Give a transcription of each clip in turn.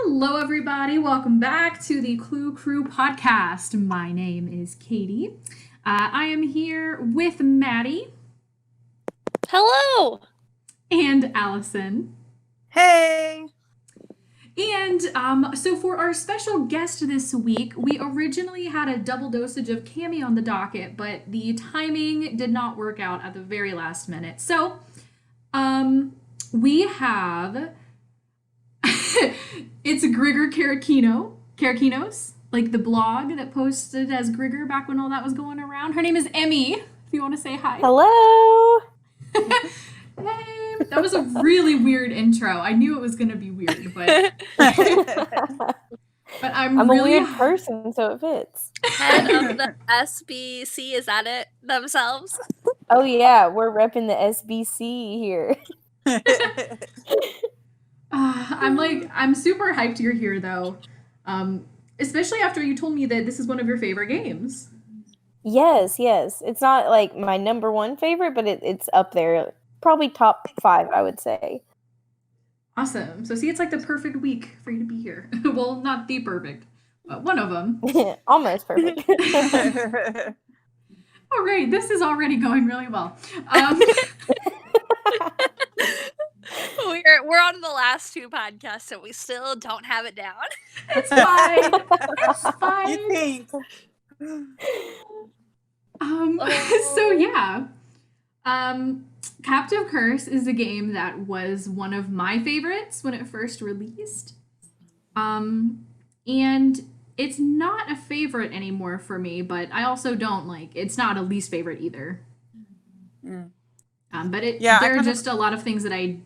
Hello, everybody. Welcome back to the Clue Crew podcast. My name is Katie. I am here with Maddie Hello! and Allison. Hey! And so for our special guest this week, we originally had a double dosage of Cammy on the docket, but the timing did not work out at the very last minute. So we have it's Grigor Carakinos, like the blog that posted as Grigor back when all that was going around. Her name is Emmy, if you want to say hi. Hello! Hey, that was a really weird intro. I knew it was going to be weird, but I'm a really weird person, so it fits. Head of the SBC, is that it themselves? Oh yeah, we're repping the SBC here. I'm super hyped you're here though. Especially after you told me that this is one of your favorite games. Yes. It's not like my number one favorite, but it's up there. Probably top 5, I would say. Awesome. So see, it's like the perfect week for you to be here. Well, not the perfect, but one of them. Almost perfect. All right, this is already going really well. We're on the last 2 podcasts, so we still don't have it down. It's fine. It's fine. You think? So yeah. Captive Curse is a game that was one of my favorites when it first released. And it's not a favorite anymore for me, but I also don't it's not a least favorite either. But there are just a lot of things that I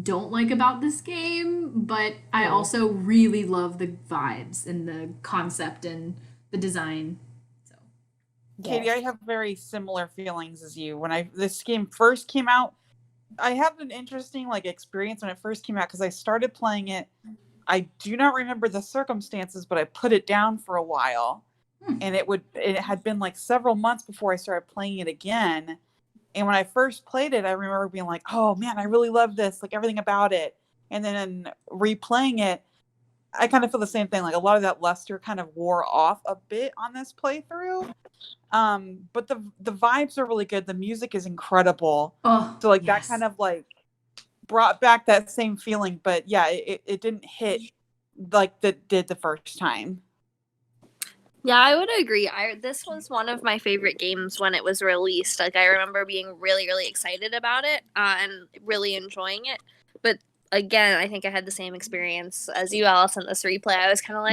don't like about this game, but I also really love the vibes and the concept and the design. Katie, I have very similar feelings as you. When this game first came out, I had an interesting experience when it first came out because I started playing it. I do not remember the circumstances, but I put it down for a while, and it had been several months before I started playing it again. And when I first played it, I remember being like, "Oh man, I really love this! Everything about it." And then replaying it, I kind of feel the same thing. A lot of that luster kind of wore off a bit on this playthrough. But the vibes are really good. The music is incredible. So yes. That kind of brought back that same feeling. But yeah, it didn't hit like that did the first time. Yeah, I would agree. This was one of my favorite games when it was released. I remember being really, really excited about it and really enjoying it. But again, I think I had the same experience as you, Allison. This replay, I was kind of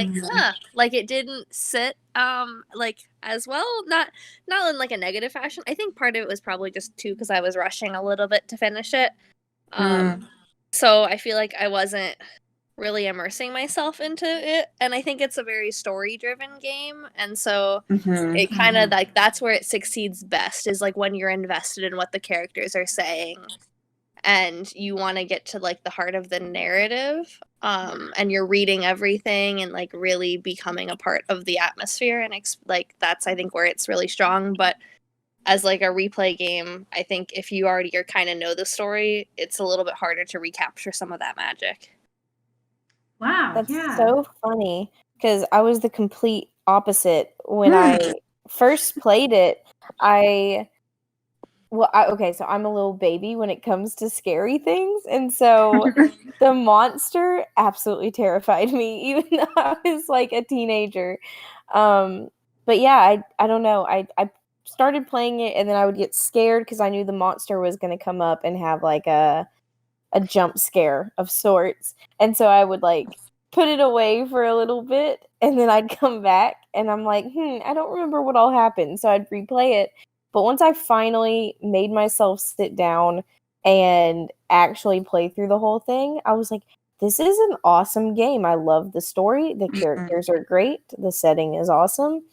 it didn't sit as well. Not in a negative fashion. I think part of it was probably just too because I was rushing a little bit to finish it. So I feel like I wasn't really immersing myself into it, and I think it's a very story-driven game, and so it kind of that's where it succeeds best is when you're invested in what the characters are saying. And you want to get to the heart of the narrative, and you're reading everything and really becoming a part of the atmosphere, and that's I think where it's really strong. But as a replay game, I think if you already kind of know the story, it's a little bit harder to recapture some of that magic. Wow, that's so funny because I was the complete opposite when I first played it. So I'm a little baby when it comes to scary things, and so the monster absolutely terrified me, even though I was a teenager. But yeah, I don't know. I started playing it, and then I would get scared because I knew the monster was going to come up and have a jump scare of sorts, and so I would put it away for a little bit, and then I'd come back, and I'm like, I don't remember what all happened, so I'd replay it. But once I finally made myself sit down and actually play through the whole thing, I was like, this is an awesome game. I love the story. The characters are great. The setting is awesome.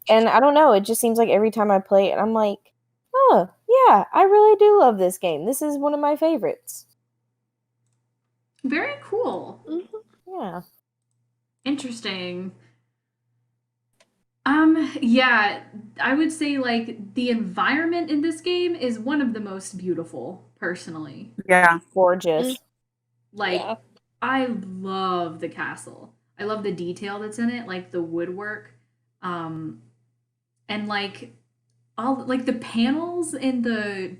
And I don't know, it just seems like every time I play it, I'm like, oh, yeah, I really do love this game. This is one of my favorites. Very cool. Yeah. Interesting. Yeah, I would say the environment in this game is one of the most beautiful, personally. Yeah, gorgeous. I love the castle. I love the detail that's in it, like the woodwork, um, and like all like the panels in the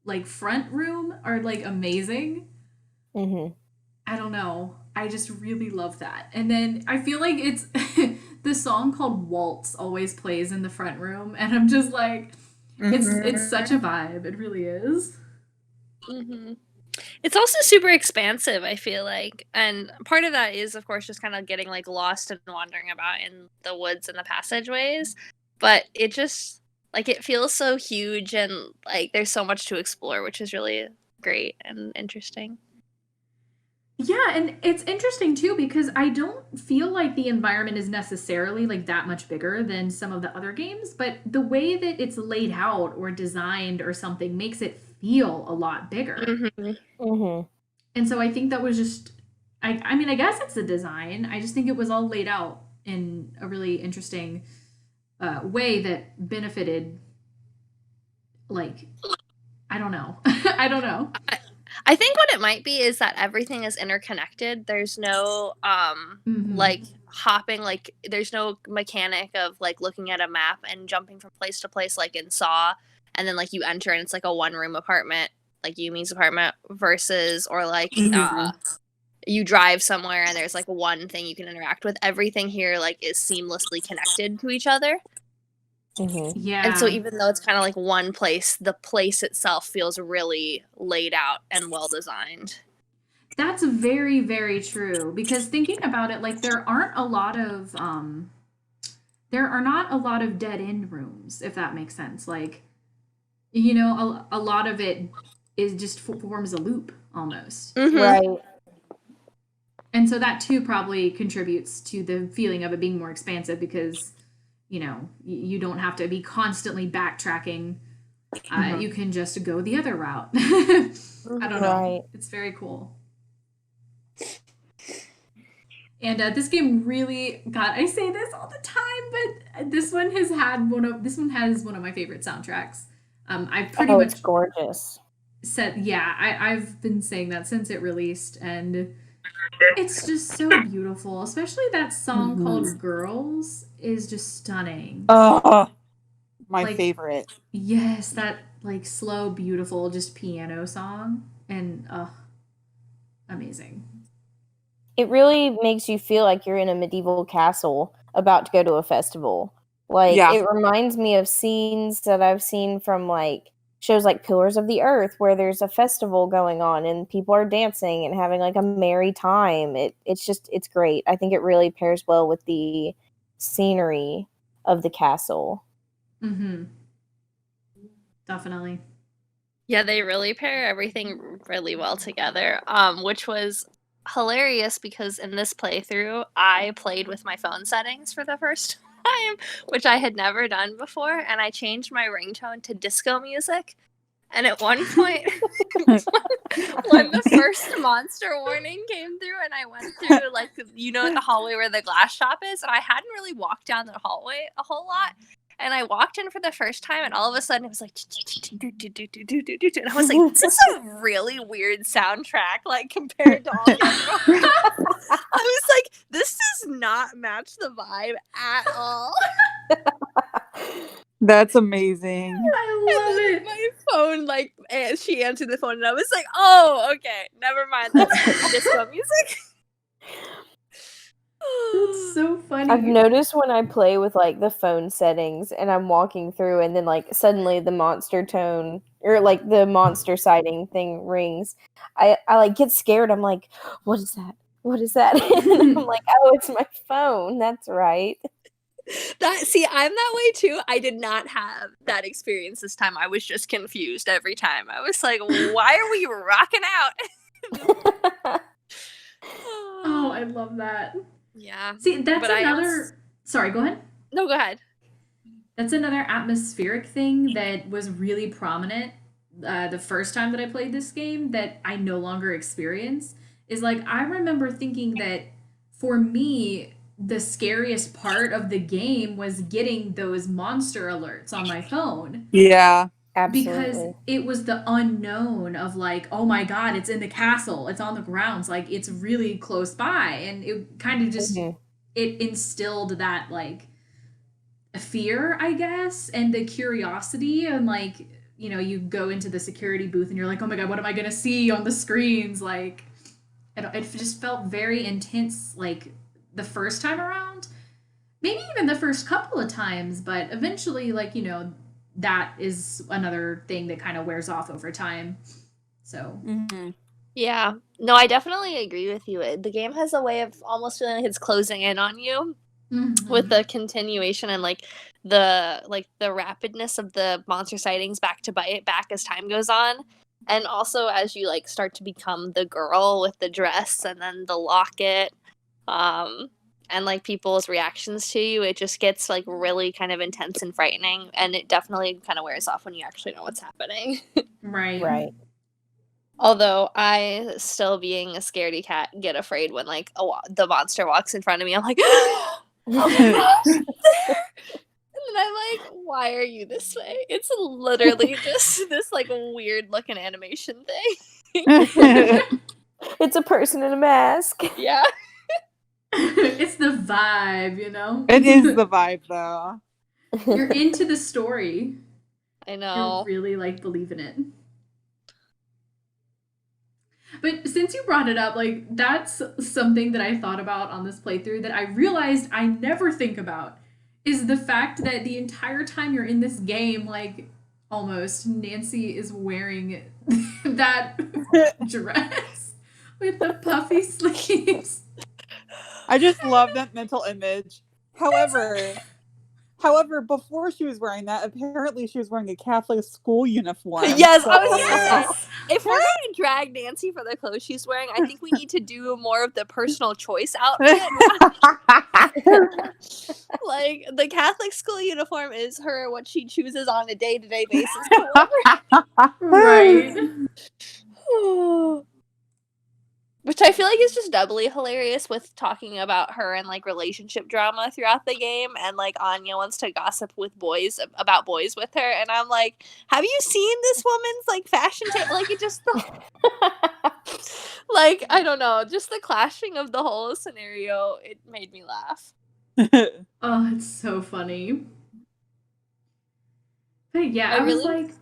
like front room are like amazing. Mm-hmm. I don't know. I just really love that. And then I feel like it's the song called Waltz always plays in the front room, and I'm just like, it's such a vibe. It really is. Mm-hmm. It's also super expansive, I feel like. And part of that is, of course, just kind of getting like lost and wandering about in the woods and the passageways. But it just like it feels so huge and like there's so much to explore, which is really great and interesting. Yeah, and it's interesting too because I don't feel like the environment is necessarily like that much bigger than some of the other games, but the way that it's laid out or designed or something makes it feel a lot bigger. Mm-hmm. Mm-hmm. And so I think that was just I mean, I guess it's the design. I just think it was all laid out in a really interesting way that benefited like I don't know. I don't know. I think what it might be is that everything is interconnected. There's no like hopping, like there's no mechanic of like looking at a map and jumping from place to place like in Saw, and then like you enter and it's like a one room apartment, like Yumi's apartment, versus or like you drive somewhere and there's like one thing you can interact with. Everything here like is seamlessly connected to each other. Mm-hmm. Yeah. And so even though it's kind of like one place, the place itself feels really laid out and well designed. That's very, very true. Because thinking about it, like there aren't a lot of there are not a lot of dead end rooms, if that makes sense. Like, you know, a lot of it is just forms a loop almost. Mm-hmm. Right. And so that too probably contributes to the feeling of it being more expansive because, you know, you don't have to be constantly backtracking. You can just go the other route. I don't know. Right. It's very cool. And this game really, God, I say this all the time, but this one has one of my favorite soundtracks. I've pretty much it's gorgeous. said, yeah, I've been saying that since it released, and it's just so beautiful. Especially that song called "Girls" is just stunning. Oh, my Like, favorite. Yes, that like slow, beautiful, just piano song, and amazing. It really makes you feel like you're in a medieval castle about to go to a festival. Like, Yeah. it reminds me of scenes that I've seen from, like, shows like Pillars of the Earth, where there's a festival going on and people are dancing and having, like, a merry time. It's great. I think it really pairs well with the scenery of the castle. Mm-hmm. Definitely. Yeah, they really pair everything really well together, which was hilarious because in this playthrough, I played with my phone settings for the first time, which I had never done before, and I changed my ringtone to disco music. And at one point, when the first monster warning came through, and I went through, like, you know, the hallway where the glass shop is, and I hadn't really walked down the hallway a whole lot. And I walked in for the first time, and all of a sudden it was like, and I was like, this is a really weird soundtrack, like, compared to all the other ones. I was like, this does not match the vibe at all. That's amazing. I love it. My phone, like, she answered the phone, and I was like, oh, okay, never mind. That's disco music. That's so funny. I've noticed when I play with, like, the phone settings and I'm walking through and then, like, suddenly the monster tone or, like, the monster sighting thing rings, I like, get scared. I'm like, what is that? What is that? And I'm like, oh, it's my phone. That's right. See, I'm that way too. I did not have that experience this time. I was just confused every time. I was like, why are we rocking out? Oh, I love that. Yeah. See, that's another. Sorry, go ahead. No, go ahead. That's another atmospheric thing that was really prominent the first time that I played this game that I no longer experience. Is like, I remember thinking that for me, the scariest part of the game was getting those monster alerts on my phone. Yeah. because Absolutely. it was the unknown of like, oh my god, it's in the castle, it's on the grounds, like it's really close by, and it kind of just Mhm. it instilled that like fear, I guess, and the curiosity, and like, you go into the security booth and you're like, oh my god, what am I gonna see on the screens? Like, it just felt very intense, like the first time around, maybe even the first couple of times, but eventually, like, that is another thing that kind of wears off over time. So, Mhm. Yeah. No, I definitely agree with you. The game has a way of almost feeling like it's closing in on you with the continuation and like the rapidness of the monster sightings back to bite back as time goes on. And also as you like start to become the girl with the dress and then the locket, and like people's reactions to you, it just gets like really kind of intense and frightening, and it definitely kind of wears off when you actually know what's happening. right. Right. Although I, still being a scaredy cat, get afraid when like the monster walks in front of me. I'm like, oh my gosh, it's there! And then I'm like, why are you this way? It's literally just this like weird looking animation thing. It's a person in a mask. Yeah. It's the vibe, It is the vibe, though. You're into the story. I You're know. really like believing it. But since you brought it up, like that's something that I thought about on this playthrough that I realized I never think about is the fact that the entire time you're in this game, like almost Nancy is wearing that dress with the puffy sleeves. I just love that mental image. However, before she was wearing that, apparently she was wearing a Catholic school uniform. Yes, so... I was gonna say, if we're gonna drag Nancy for the clothes she's wearing, I think we need to do more of the personal choice outfit. Like the Catholic school uniform is what she chooses on a day-to-day basis to Right. wear. Which I feel like is just doubly hilarious with talking about her and like relationship drama throughout the game, and like Anya wants to gossip with about boys with her, and I'm like, have you seen this woman's like fashion like it just like I don't know, just the clashing of the whole scenario, it made me laugh. Oh, it's so funny. But yeah, I I was really- like,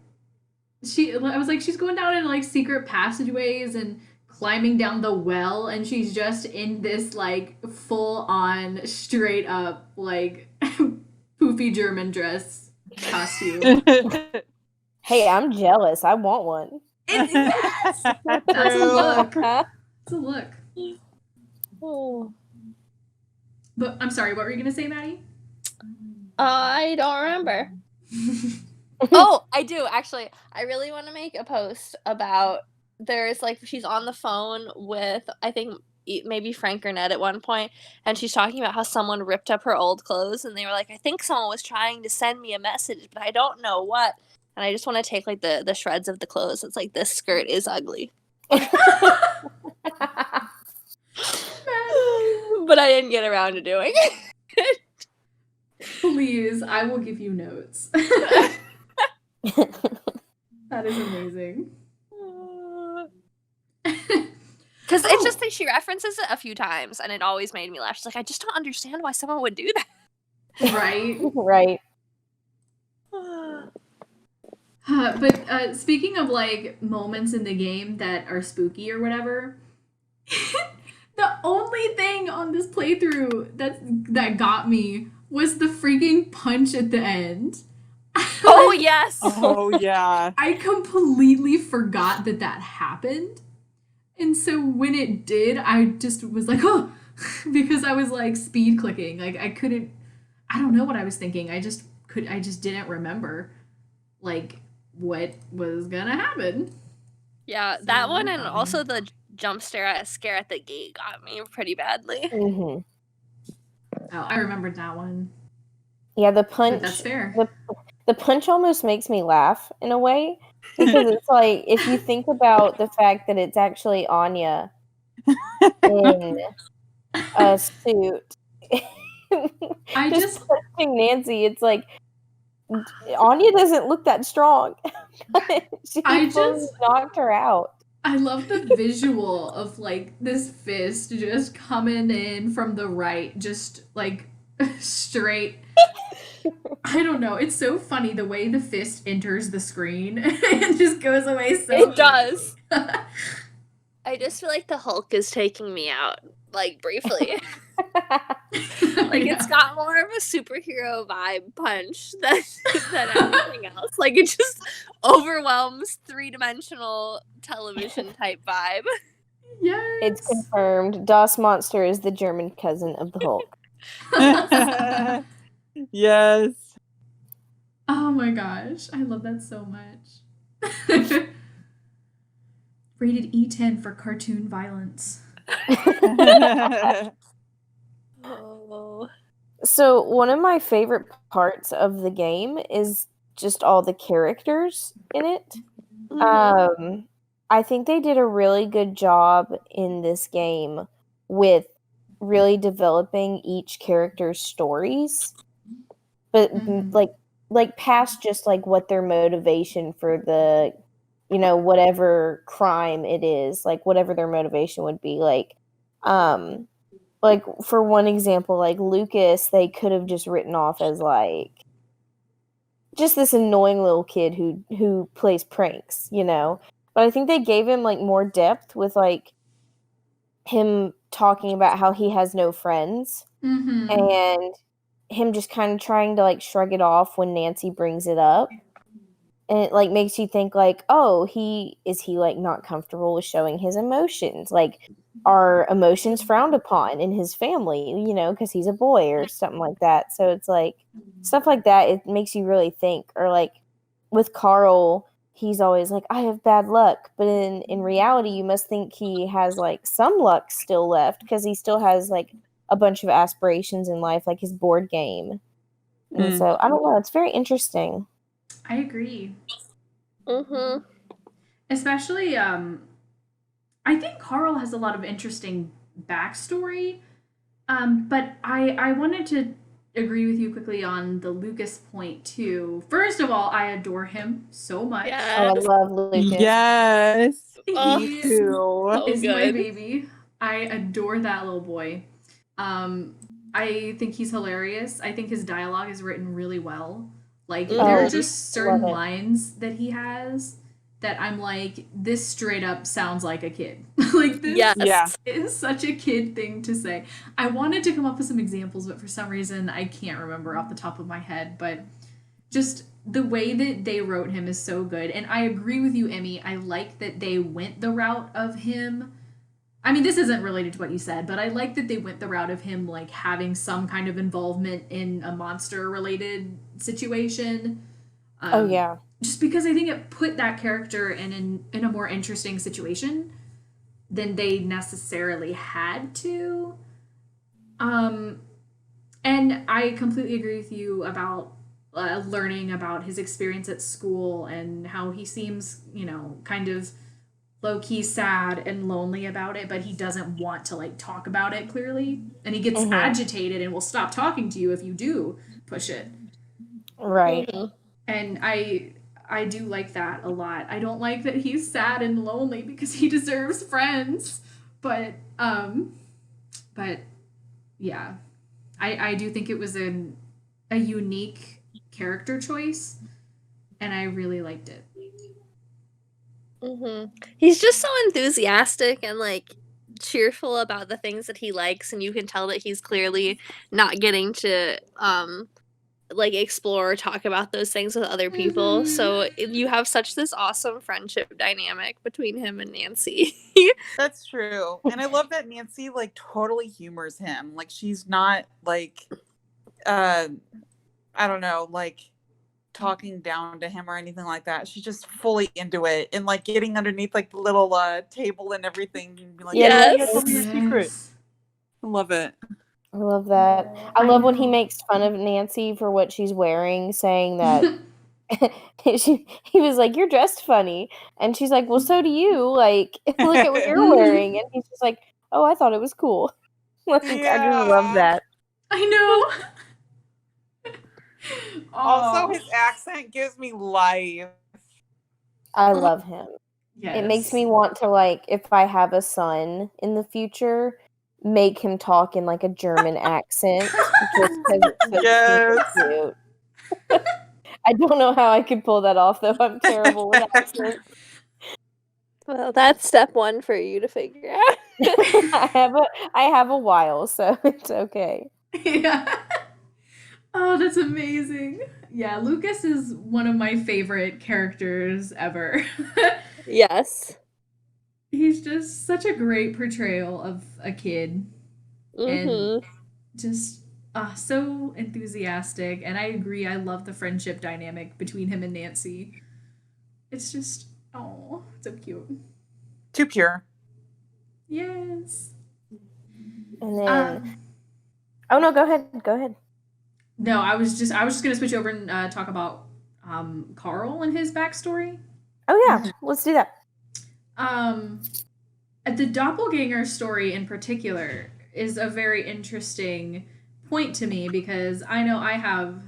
she's going down in like secret passageways and climbing down the well, and she's just in this like full on straight up like poofy German dress costume. Hey, I'm jealous. I want one. Yes, that's a True. look. Huh? That's a look. Oh. But I'm sorry, what were you gonna say, Maddie? I don't remember. Oh, I do actually. I really want to make a post about there's like she's on the phone with I think maybe Frank or Ned at one point, and she's talking about how someone ripped up her old clothes, and they were like, I think someone was trying to send me a message, but I don't know what. And I just want to take like the shreds of the clothes. It's like this skirt is ugly. But I didn't get around to doing it. Please, I will give you notes. That is amazing. Because it's just that she references it a few times, and it always made me laugh. She's like, I just don't understand why someone would do that. Right. Right. But speaking of like moments in the game that are spooky or whatever, the only thing on this playthrough that got me was the freaking punch at the end. Oh, yes. Oh, yeah. I completely forgot that happened. And so when it did, I just was like, oh, because I was like speed clicking. Like I don't know what I was thinking. I just didn't remember like what was gonna happen. Yeah, So that one, that and got also me. the scare at the gate got me pretty badly. Mm-hmm. Oh, I remembered that one. Yeah, the But punch. that's fair. The punch almost makes me laugh in a way, because it's like if you think about the fact that it's actually Anya in a suit I just punching Nancy, it's like Anya doesn't look that strong. She I totally just- knocked her out. I love the visual of like this fist just coming in from the right, just like straight. I don't know. It's so funny the way the fist enters the screen and just goes away so It does. quickly. I just feel like the Hulk is taking me out, like briefly. Like it's got more of a superhero vibe punch than anything else. Like it just overwhelms 3-dimensional television type vibe. Yes. It's confirmed. Das Monster is the German cousin of the Hulk. Yes. Oh my gosh. I love that so much. Rated E10 for cartoon violence. Oh. So one of my favorite parts of the game is just all the characters in it. I think they did a really good job in this game with really developing each character's stories, but like past just like what their motivation for the, whatever crime it is, like whatever their motivation would be, like for one example, like Lucas, they could have just written off as like just this annoying little kid who plays pranks, But I think they gave him like more depth with like him talking about how he has no friends and him just kind of trying to like shrug it off when Nancy brings it up. And it like makes you think like, oh, he like not comfortable with showing his emotions? Like, are emotions frowned upon in his family, because he's a boy or something like that. So it's like stuff like that, it makes you really think. Or like with Carl, he's always like, I have bad luck. But in reality, you must think he has like some luck still left because he still has like a bunch of aspirations in life, like his board game. And so I don't know, it's very interesting. I agree. Mm-hmm. Especially, I think Carl has a lot of interesting backstory. But I wanted to agree with you quickly on the Lucas point too. First of all, I adore him so much. Yes. Oh, I love Lucas. Yes. Oh, Me too. so Is my good. baby. I adore that little boy. I think he's hilarious. I think his dialogue is written really well. Like there are just certain lines that he has that I'm like, this straight up sounds like a kid. Like this is such a kid thing to say. I wanted to come up with some examples, but for some reason I can't remember off the top of my head. But just the way that they wrote him is so good. And I agree with you, Emmy. I like that they went the route of him. I mean, this isn't related to what you said, but I like that they went the route of him like having some kind of involvement in a monster related situation. Just because I think it put that character in a more interesting situation than they necessarily had to. And I completely agree with you about learning about his experience at school and how he seems, kind of low-key sad and lonely about it, but he doesn't want to like talk about it clearly, and he gets agitated and will stop talking to you if you do push it. Right. And I do like that a lot. I don't like that he's sad and lonely because he deserves friends, but yeah, I do think it was a unique character choice, and I really liked it. He's just so enthusiastic and like cheerful about the things that he likes, and you can tell that he's clearly not getting to like explore or talk about those things with other people. So you have such this awesome friendship dynamic between him and Nancy. That's true. And I love that Nancy like totally humors him. Like she's not like I don't know, like talking down to him or anything like that. She's just fully into it and like getting underneath like the little table and everything and be like, tell me your secret. I love it. I love that. I love when he makes fun of Nancy for what she's wearing, saying that he was like, you're dressed funny. And she's like, well, so do you. Like, look at what you're wearing. And he's just like, oh, I thought it was cool. Like, I just love that. I know. Also, his accent gives me life. I love him. yes. It makes me want to, like, if I have a son in the future, make him talk in like a German accent just because it's so Yes. cute. I don't know how I could pull that off, though. I'm terrible with accents. Well, that's step one for you to figure out. I have a while, so it's okay. Yeah. Oh, that's amazing. Yeah, Lucas is one of my favorite characters ever. Yes. He's just such a great portrayal of a kid and just so enthusiastic. And I agree, I love the friendship dynamic between him and Nancy. It's just, oh, so cute. Too pure. Yes. And then, oh no, go ahead. No, I was just gonna switch over and talk about Carl and his backstory. Oh yeah, let's do that. The doppelganger story in particular is a very interesting point to me because I know I have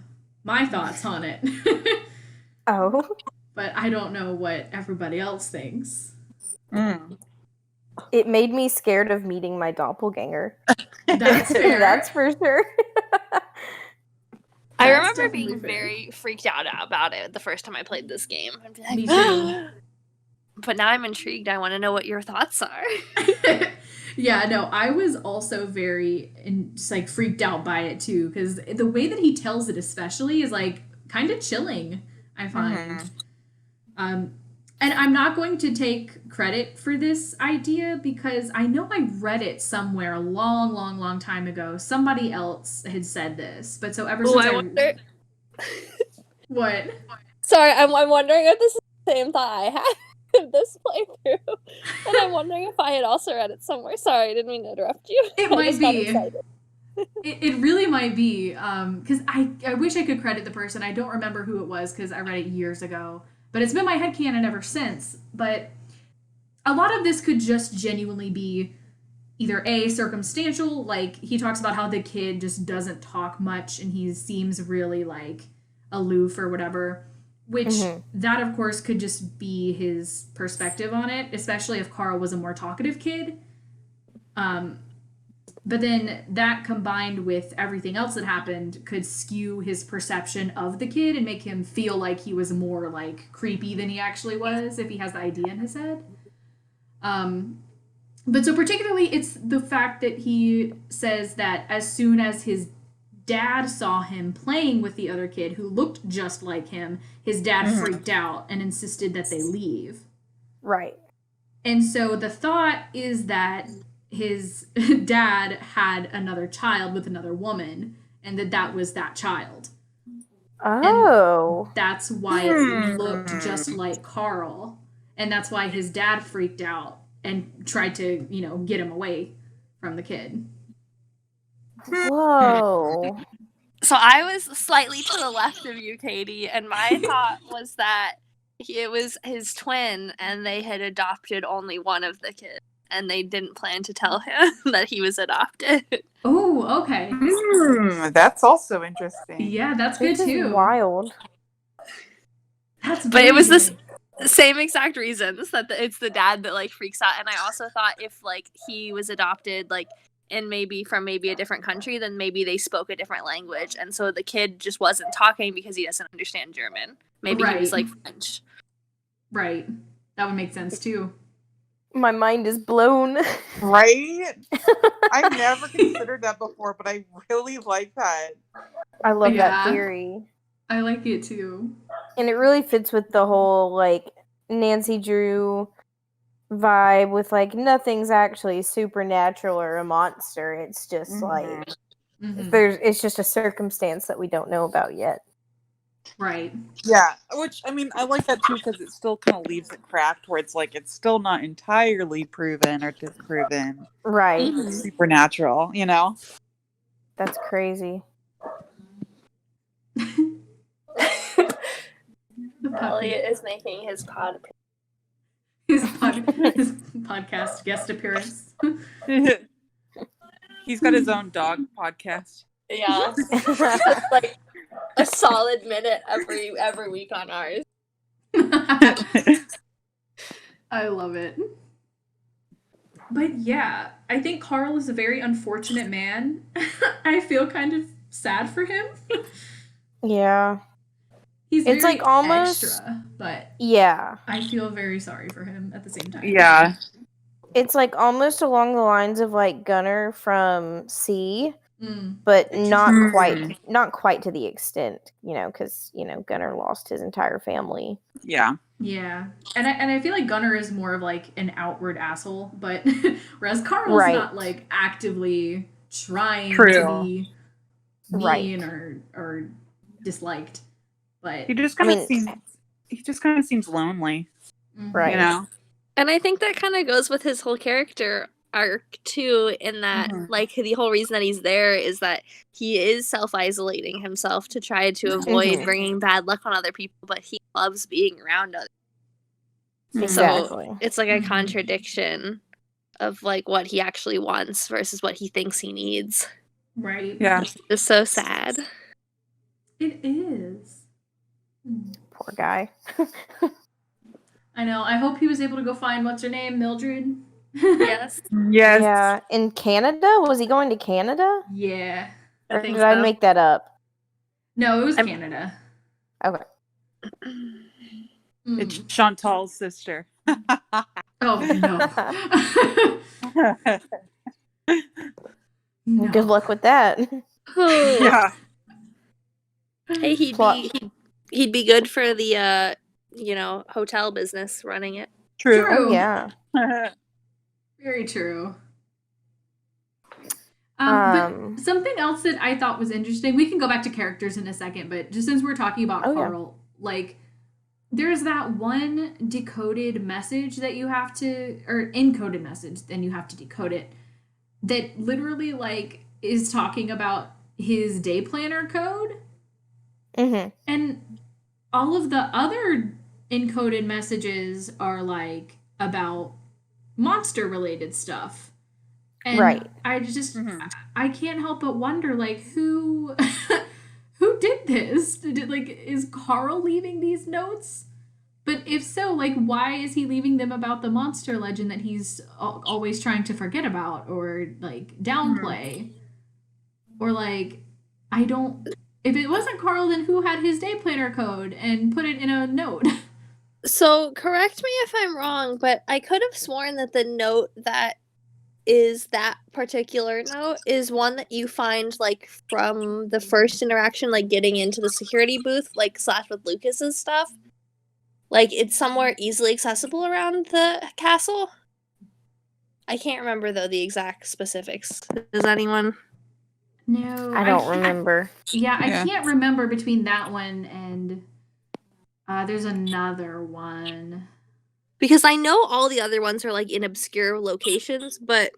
my thoughts on it. Oh. But I don't know what everybody else thinks. It made me scared of meeting my doppelganger. That's fair. That's for sure. I remember being very freaked out about it the first time I played this game. I'd be like, me too. But now I'm intrigued. I want to know what your thoughts are. Yeah, no, I was also very just like freaked out by it too because the way that he tells it especially is like kind of chilling, I find. And I'm not going to take credit for this idea because I know I read it somewhere a long, long, long time ago. Somebody else had said this, but so ever since I wonder. What? Sorry, I'm wondering if this is the same thought I had this playthrough, and I'm wondering if I had also read it somewhere. Sorry, I didn't mean to interrupt you. It might be. It really might be. Because I wish I could credit the person. I don't remember who it was because I read it years ago. But it's been my headcanon ever since. But a lot of this could just genuinely be either A, circumstantial, like he talks about how the kid just doesn't talk much and he seems really like aloof or whatever, which that of course could just be his perspective on it, especially if Carl was a more talkative kid. But then that combined with everything else that happened could skew his perception of the kid and make him feel like he was more like creepy than he actually was if he has the idea in his head. But so particularly it's the fact that he says that as soon as his dad saw him playing with the other kid who looked just like him, his dad freaked out and insisted that they leave. Right. And so the thought is that his dad had another child with another woman and that was that child. Oh. And that's why it looked just like Carl. And that's why his dad freaked out and tried to, get him away from the kid. Whoa. So I was slightly to the left of you, Katie, and my thought was that it was his twin and they had adopted only one of the kids. And they didn't plan to tell him that he was adopted. Oh, okay. That's also interesting. Yeah, that's good This too. is wild. But it was the same exact reasons that it's the dad that like freaks out. And I also thought if like he was adopted like and maybe from a different country, then maybe they spoke a different language, and so the kid just wasn't talking because he doesn't understand German. Maybe he was like French. Right. That would make sense too. My mind is blown. Right? I've never considered that before, but I really like that. I love that theory. I like it too. And it really fits with the whole, like, Nancy Drew vibe with, like, nothing's actually supernatural or a monster. It's just, like, it's just a circumstance that we don't know about yet. Right. Yeah, which, I mean, I like that too because it still kind of leaves it cracked where it's like, it's still not entirely proven or disproven. Right. It's supernatural, That's crazy. Elliot is making his his podcast guest appearance. He's got his own dog podcast. Yeah. a solid minute every week on ours. I love it. But yeah, I think Carl is a very unfortunate man. I feel kind of sad for him. Yeah. He's It's very like almost extra, but yeah. I feel very sorry for him at the same time. Yeah. It's like almost along the lines of like Gunnar from C, Mm. but not Interesting. quite to the extent, because Gunnar lost his entire family. Yeah. Yeah. And I feel like Gunnar is more of like an outward asshole, but whereas Carl's Right. not like actively trying True. to be Right. mean or disliked. But He just I kind of mean, seems lonely, right. you know. And I think that kind of goes with his whole character arc too, in that like the whole reason that he's there is that he is self-isolating himself to try to avoid bringing bad luck on other people, but he loves being around others. Exactly. So it's like a contradiction of like what he actually wants versus what he thinks he needs. Right. Yeah. It's so sad. It is. Poor guy. I know. I hope he was able to go find what's her name, Mildred. Yes. Yes. Yeah. In Canada? Was he going to Canada? Yeah. I Or think did I so. make that up? No, it was Canada. Okay. It's Chantal's sister. Oh no. No. Good luck with that. Yeah. Hey, he'd be good for the hotel business running it. True. Oh yeah. Very true. But something else that I thought was interesting, we can go back to characters in a second, but just since we're talking about Carl, like there's that one decoded message that you have to, or encoded message, then you have to decode it, that literally like is talking about his day planner code. And all of the other encoded messages are like about monster related stuff. And I just I can't help but wonder like who did this? Is Carl leaving these notes? But if so, like why is he leaving them about the monster legend that he's always trying to forget about or like downplay? Or like I don't, if it wasn't Carl, then who had his day planner code and put it in a note? So correct me if I'm wrong, but I could have sworn that the note that is that particular note is one that you find like from the first interaction, like getting into the security booth, like / with Lucas's stuff. Like it's somewhere easily accessible around the castle. I can't remember though the exact specifics. Does anyone? No, I don't remember. I can't remember between that one and there's another one. Because I know all the other ones are like in obscure locations, but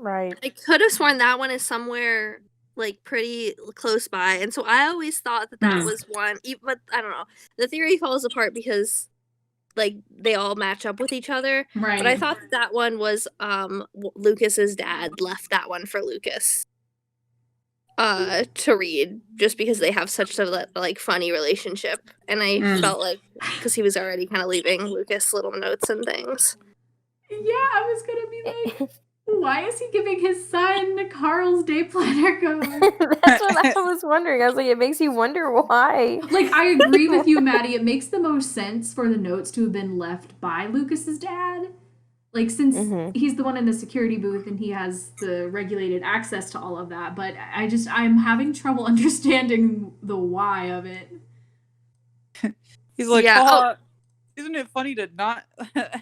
I could have sworn that one is somewhere like pretty close by, and so I always thought that was one. But I don't know. The theory falls apart because like they all match up with each other. Right. But I thought that one was Lucas's dad left that one for Lucas to read, just because they have such a like funny relationship, and I felt like because he was already kind of leaving Lucas little notes and things. Yeah, I was gonna be like, why is he giving his son Carl's day planner code? That's what I was wondering. I was like, it makes you wonder why. Like, I agree with you, Maddie. It makes the most sense for the notes to have been left by Lucas's dad. Like, since he's the one in the security booth and he has the regulated access to all of that. But I'm having trouble understanding the why of it. He's like, isn't it funny to not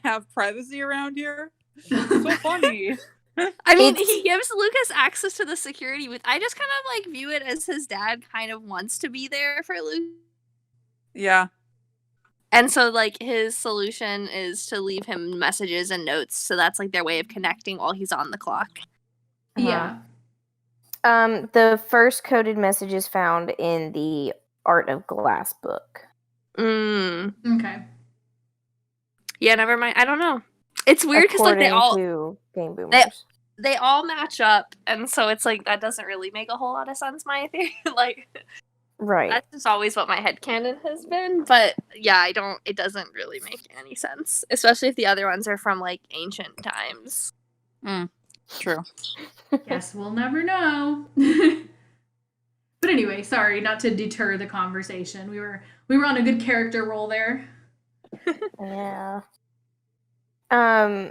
have privacy around here? It's so funny. I mean, he gives Lucas access to the security booth. I just kind of like view it as his dad kind of wants to be there for Luke. Yeah. And so like his solution is to leave him messages and notes, so that's like their way of connecting while he's on the clock. Yeah. The first coded message is found in the Art of Glass book. Okay. Yeah, never mind. I don't know. It's weird because like they all Game Boomers. They all match up, and so it's like that doesn't really make a whole lot of sense. My theory, like Right. That's just always what my headcanon has been. But yeah, it doesn't really make any sense. Especially if the other ones are from like ancient times. True. Guess we'll never know. But anyway, sorry, not to deter the conversation. We were on a good character roll there. Yeah.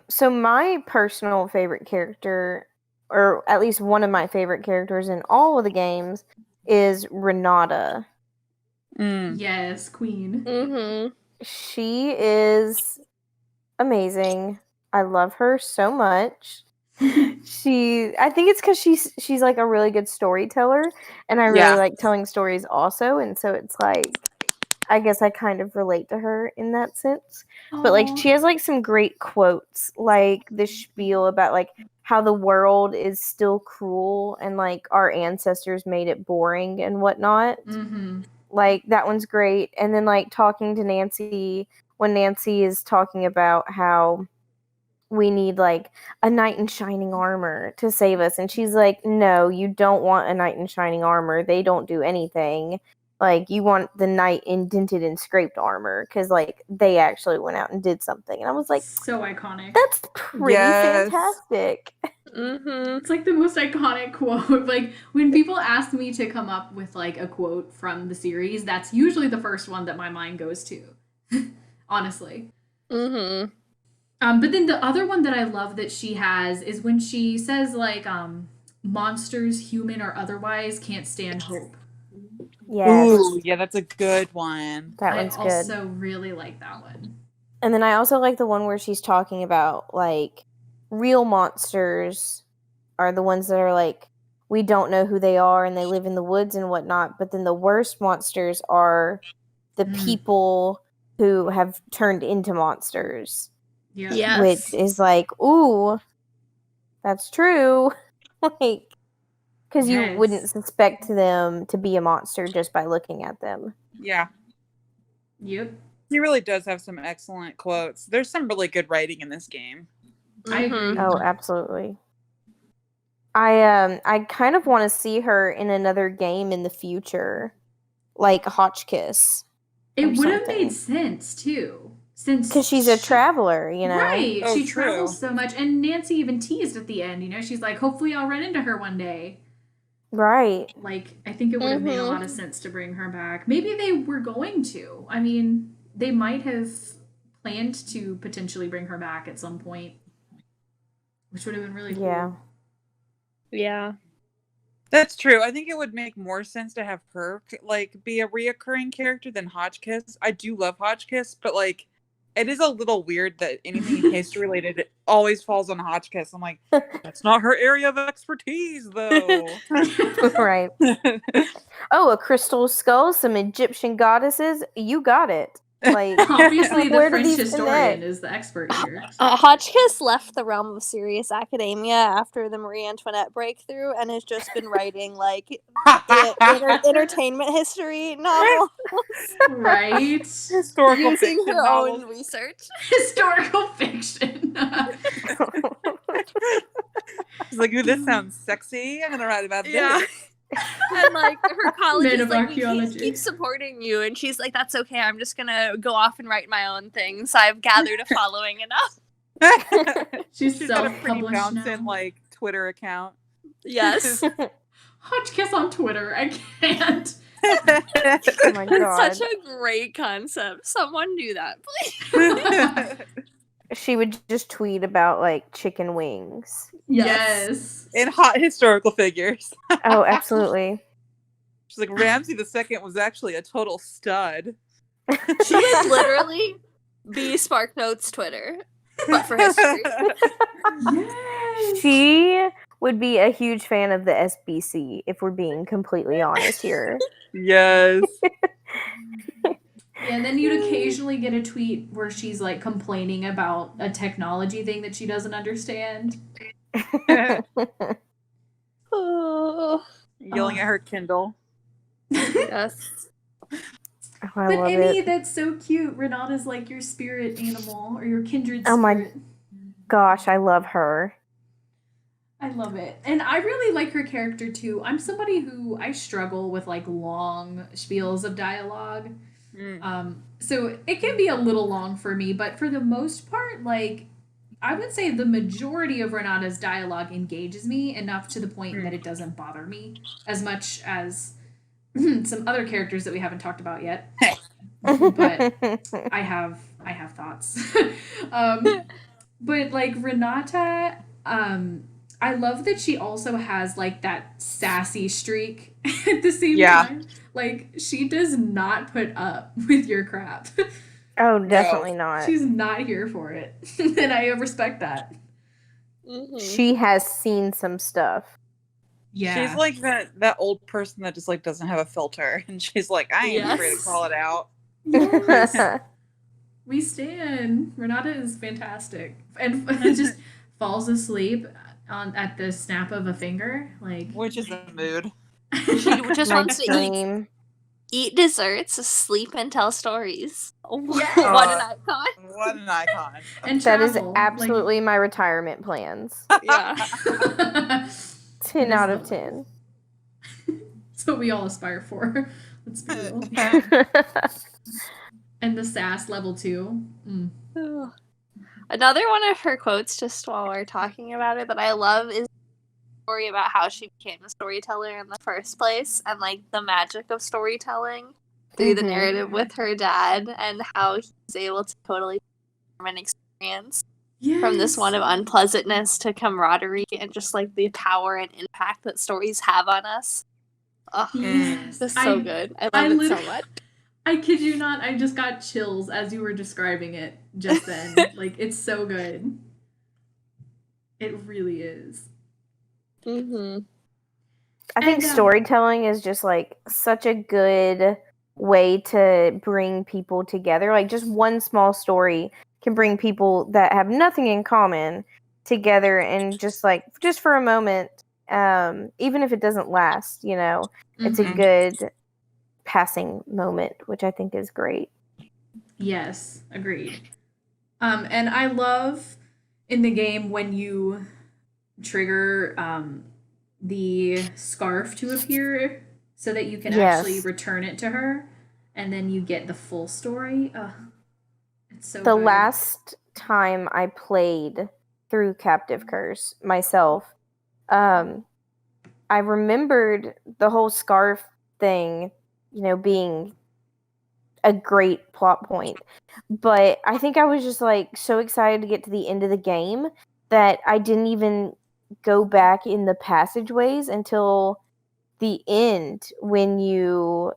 So my personal favorite character, or at least one of my favorite characters in all of the games, is Renata. Yes, queen. Mm-hmm. She is amazing. I love her so much. I think it's because she's like a really good storyteller, and I really like telling stories also, and so it's like I guess I kind of relate to her in that sense. But like she has like some great quotes, like the spiel about like how the world is still cruel and like our ancestors made it boring and whatnot. Mm-hmm. Like that one's great. And then like talking to Nancy when Nancy is talking about how we need like a knight in shining armor to save us, and she's like, no, you don't want a knight in shining armor, they don't do anything. Like you want the knight in dented and scraped armor because like they actually went out and did something. And I was like, so iconic. that's pretty fantastic. Mm-hmm. It's like the most iconic quote. Like when people ask me to come up with like a quote from the series, that's usually the first one that my mind goes to. Honestly. Mm-hmm. But then the other one that I love that she has is when she says like monsters, human or otherwise, can't stand hope. Yes. Ooh, yeah, that's a good one. That one's good. I also really like that one. And then I also like the one where she's talking about like real monsters are the ones that are like we don't know who they are and they live in the woods and whatnot, but then the worst monsters are the people who have turned into monsters. Yeah. Yes. Which is like, ooh, that's true. Like, because you wouldn't suspect them to be a monster just by looking at them. Yeah. Yep. He really does have some excellent quotes. There's some really good writing in this game. I agree. Oh, absolutely. I kind of want to see her in another game in the future, like Hotchkiss. It would have made sense too, since because she's a traveler, you know. Right, Oh, she true. travels so much, and Nancy even teased at the end. You know, she's like, "Hopefully, I'll run into her one day." Right. Like, I think it would have made a lot of sense to bring her back. Maybe they were going to. I mean, they might have planned to potentially bring her back at some point, which would have been really cool. Yeah. That's true. I think it would make more sense to have her like be a reoccurring character than Hotchkiss. I do love Hotchkiss, but like it is a little weird that anything history related always falls on Hotchkiss. I'm like, that's not her area of expertise, though. Right. Oh, a crystal skull, some Egyptian goddesses. You got it. Like, obviously, the where do French these historian connect? is the expert here. Hotchkiss left the realm of serious academia after the Marie Antoinette breakthrough and has just been writing like entertainment history novels. Right. Historical Using fiction her novels. own research. Historical fiction. She's like, ooh, this sounds sexy. I'm gonna write about this. And like her college Men is of like, we archaeology. keep supporting you, and she's like, that's okay, I'm just gonna go off and write my own things. I've gathered a following enough. She's got a pretty self-published bouncing now. like Twitter account. Yes. Hotchkiss on Twitter. I can't. Oh my god. It's such a great concept. Someone do that, please. She would just tweet about like chicken wings. Yes. And hot historical figures. Oh, absolutely. She's like, Ramsey II was actually a total stud. She would literally be SparkNotes Twitter, but for history. Yes. She would be a huge fan of the SBC, if we're being completely honest here. Yes. Yeah, and then you'd occasionally get a tweet where she's like complaining about a technology thing that she doesn't understand. Oh. Yelling at her Kindle. Yes. I But love Emmy, it. that's so cute. Renata's like your spirit animal or your kindred spirit. Oh my gosh, I love her. I love it. And I really like her character too. I'm somebody who I struggle with like long spiels of dialogue. So it can be a little long for me, but for the most part, like I would say the majority of Renata's dialogue engages me enough to the point that it doesn't bother me as much as some other characters that we haven't talked about yet. But I have thoughts. um, but like Renata, I love that she also has like that sassy streak at the same time. Like she does not put up with your crap. Oh, definitely not. She's not here for it. And I respect that. She has seen some stuff. Yeah. She's like that old person that just like doesn't have a filter, and she's like, I ain't afraid to call it out. Yes. We stand. Renata is fantastic, and just falls asleep at the snap of a finger, like which is a mood. She just My wants to dream. eat desserts, sleep, and tell stories. Yes. What an icon! What an icon! And That is travel, absolutely my retirement plans. Yeah. 10 out of 10. That's what we all aspire for. Let's be real. And the sass level 2. Another one of her quotes, just while we're talking about it, that I love is the story about how she became a storyteller in the first place, and like the magic of storytelling through the narrative with her dad, and how he's able to totally transform an experience from this one of unpleasantness to camaraderie, and just like the power and impact that stories have on us. Oh, Yes. it's so good. I love it so much. I kid you not, I just got chills as you were describing it just then. Like, it's so good. It really is. I think storytelling is just like such a good way to bring people together. Like just one small story can bring people that have nothing in common together, and just for a moment, even if it doesn't last, it's a good passing moment, which I think is great. Yes, agreed. And I love in the game when you trigger the scarf to appear so that you can actually return it to her, and then you get the full story. It's so the good. last time I played through Captive Curse myself, I remembered the whole scarf thing, being a great plot point. But I think I was just like so excited to get to the end of the game that I didn't even go back in the passageways until the end, when you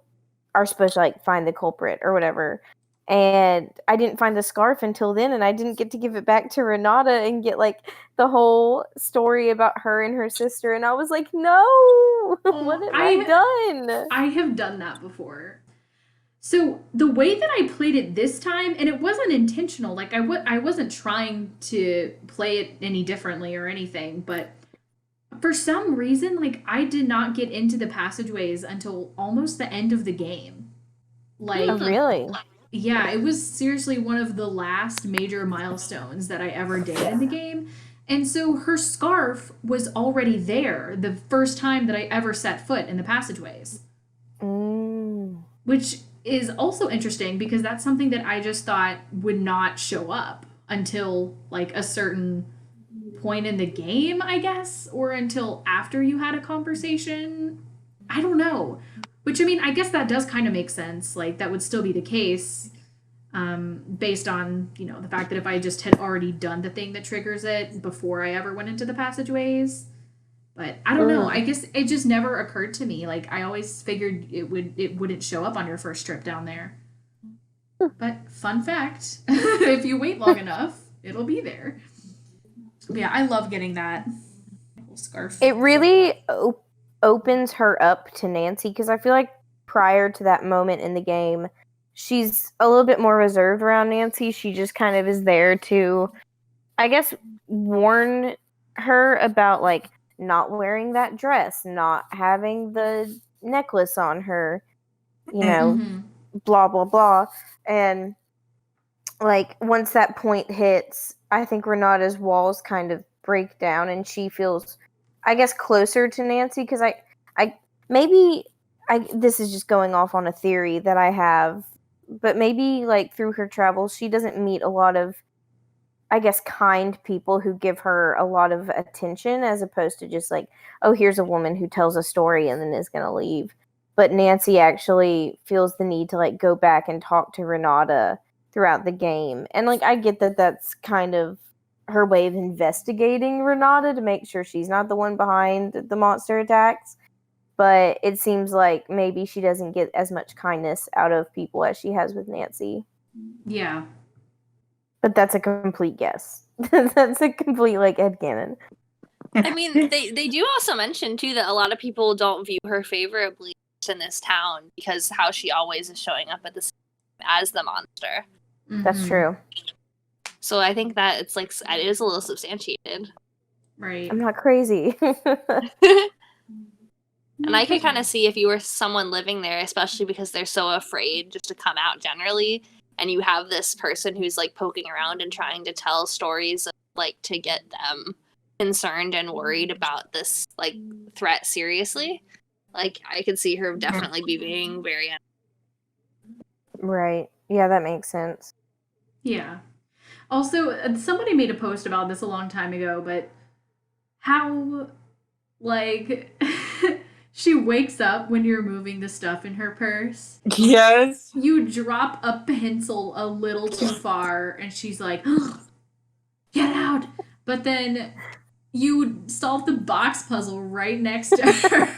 are supposed to like find the culprit or whatever. And I didn't find the scarf until then, and I didn't get to give it back to Renata and get like the whole story about her and her sister. And I was like, no, what have I done? I have done that before. So the way that I played it this time, and it wasn't intentional, like I wasn't trying to play it any differently or anything, but for some reason, like I did not get into the passageways until almost the end of the game. Like, oh, really? Yeah, it was seriously one of the last major milestones that I ever did in the game. And so her scarf was already there the first time that I ever set foot in the passageways. Which is also interesting because that's something that I just thought would not show up until like a certain point in the game, I guess, or until after you had a conversation. I don't know. Which, I mean, I guess that does kind of make sense. Like, that would still be the case based on, the fact that if I just had already done the thing that triggers it before I ever went into the passageways. But I don't know. I guess it just never occurred to me. Like, I always figured it wouldn't show up on your first trip down there. But fun fact, if you wait long enough, it'll be there. But yeah, I love getting that little scarf. It really opens her up to Nancy, because I feel like prior to that moment in the game, she's a little bit more reserved around Nancy. She just kind of is there to, I guess, warn her about like not wearing that dress, not having the necklace on her, blah blah blah. And like once that point hits, I think Renata's walls kind of break down and she feels I guess, closer to Nancy, because this is just going off on a theory that I have, but maybe like through her travels, she doesn't meet a lot of, I guess, kind people who give her a lot of attention, as opposed to just like, oh, here's a woman who tells a story and then is going to leave. But Nancy actually feels the need to like go back and talk to Renata throughout the game. And like, I get that that's kind of her way of investigating Renata to make sure she's not the one behind the monster attacks. But it seems like maybe she doesn't get as much kindness out of people as she has with Nancy. Yeah. But that's a complete guess. That's a complete, like, headcanon. I mean, they do also mention, too, that a lot of people don't view her favorably in this town because how she always is showing up at the as the monster. Mm-hmm. That's true. So I think that it's like, it is a little substantiated. Right. I'm not crazy. And I could kind of see if you were someone living there, especially because they're so afraid just to come out generally, and you have this person who's like poking around and trying to tell stories like to get them concerned and worried about this like threat seriously. Like I could see her definitely be being very Right. Yeah, that makes sense. Yeah. Also, somebody made a post about this a long time ago, but how, like, she wakes up when you're moving the stuff in her purse. Yes. You drop a pencil a little too far, and she's like, get out. But then you solve the box puzzle right next to her.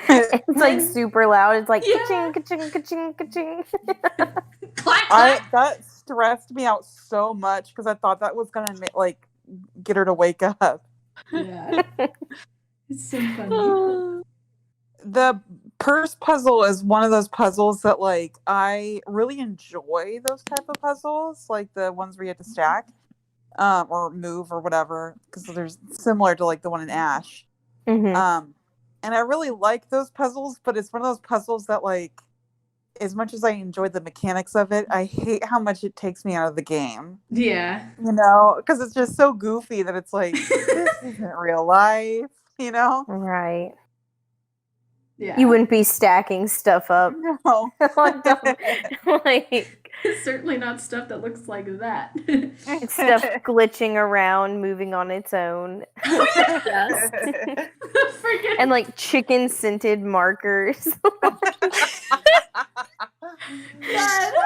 It's like super loud. It's like, Yeah. ka-ching, ka-ching, ka-ching, ka-ching. Clack, clack. That stressed me out so much because I thought that was gonna like get her to wake up. Yeah. It's so funny. The purse puzzle is one of those puzzles that like I really enjoy those type of puzzles, like the ones where you have to stack or move or whatever, because there's similar to like the one in Ash. Mm-hmm. And I really like those puzzles, but it's one of those puzzles that like, as much as I enjoy the mechanics of it, I hate how much it takes me out of the game. Yeah. You know, because it's just so goofy that it's like, this isn't real life, you know? Right. Yeah. You wouldn't be stacking stuff up. No. like Certainly not stuff that looks like that. stuff glitching around, moving on its own. Yes. Freaking. And like chicken scented markers. God,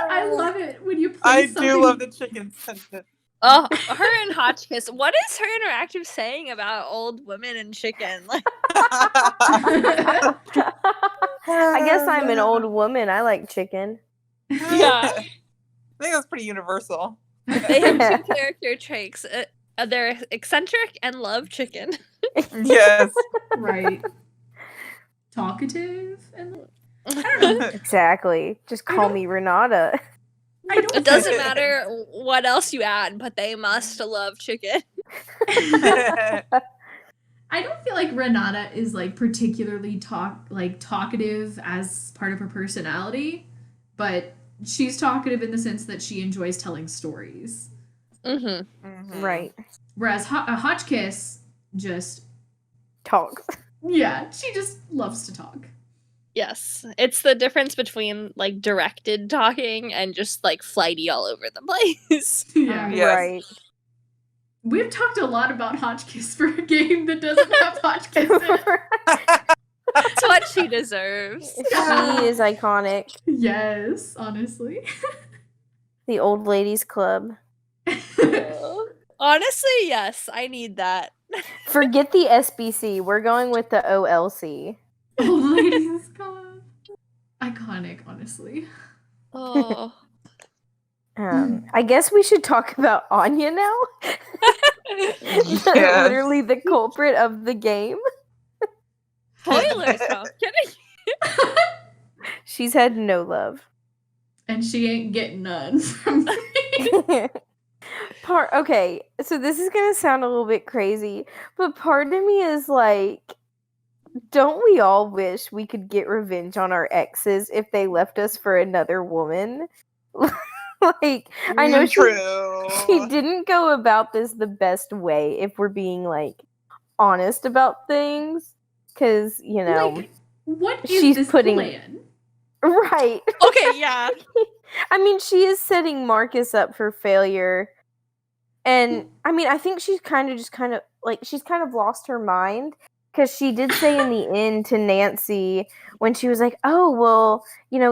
I love it when you play I something. do love the chicken sentence. Oh, her and Hotchkiss. What is her interactive saying about old women and chicken? Like, I guess I'm an old woman. I like chicken. yeah. I think that's pretty universal. They have two character traits. They're eccentric and love chicken. Yes. Right. Talkative and I don't know. Exactly. Just call me Renata. It doesn't matter what else you add, but they must love chicken. I don't feel like Renata is like particularly talkative as part of her personality, but she's talkative in the sense that she enjoys telling stories. Mm-hmm. Mm-hmm. Right. Whereas Hotchkiss just Talk. yeah, she just loves to talk. Yes. It's the difference between like directed talking and just like flighty all over the place. Yeah. Yes. Right. We've talked a lot about Hotchkiss for a game that doesn't have Hotchkiss in it. That's what she deserves. She is iconic. Yes, honestly. The old ladies club. Honestly, yes. I need that. Forget the SBC. We're going with the OLC. Old ladies club. Iconic, honestly. Oh. I guess we should talk about Anya now. Yes. Literally the culprit of the game. Spoilers, no, kidding. She's had no love. And she ain't getting none from me. Okay, so this is gonna sound a little bit crazy, but part of me is like, don't we all wish we could get revenge on our exes if they left us for another woman? Like, I know she didn't go about this the best way, if we're being like honest about things, because Like, what is she's this putting- plan? right. Okay, yeah. I mean, she is setting Marcus up for failure. And I mean, I think she's kind of lost her mind, because she did say in the end to Nancy when she was like, "Oh, well,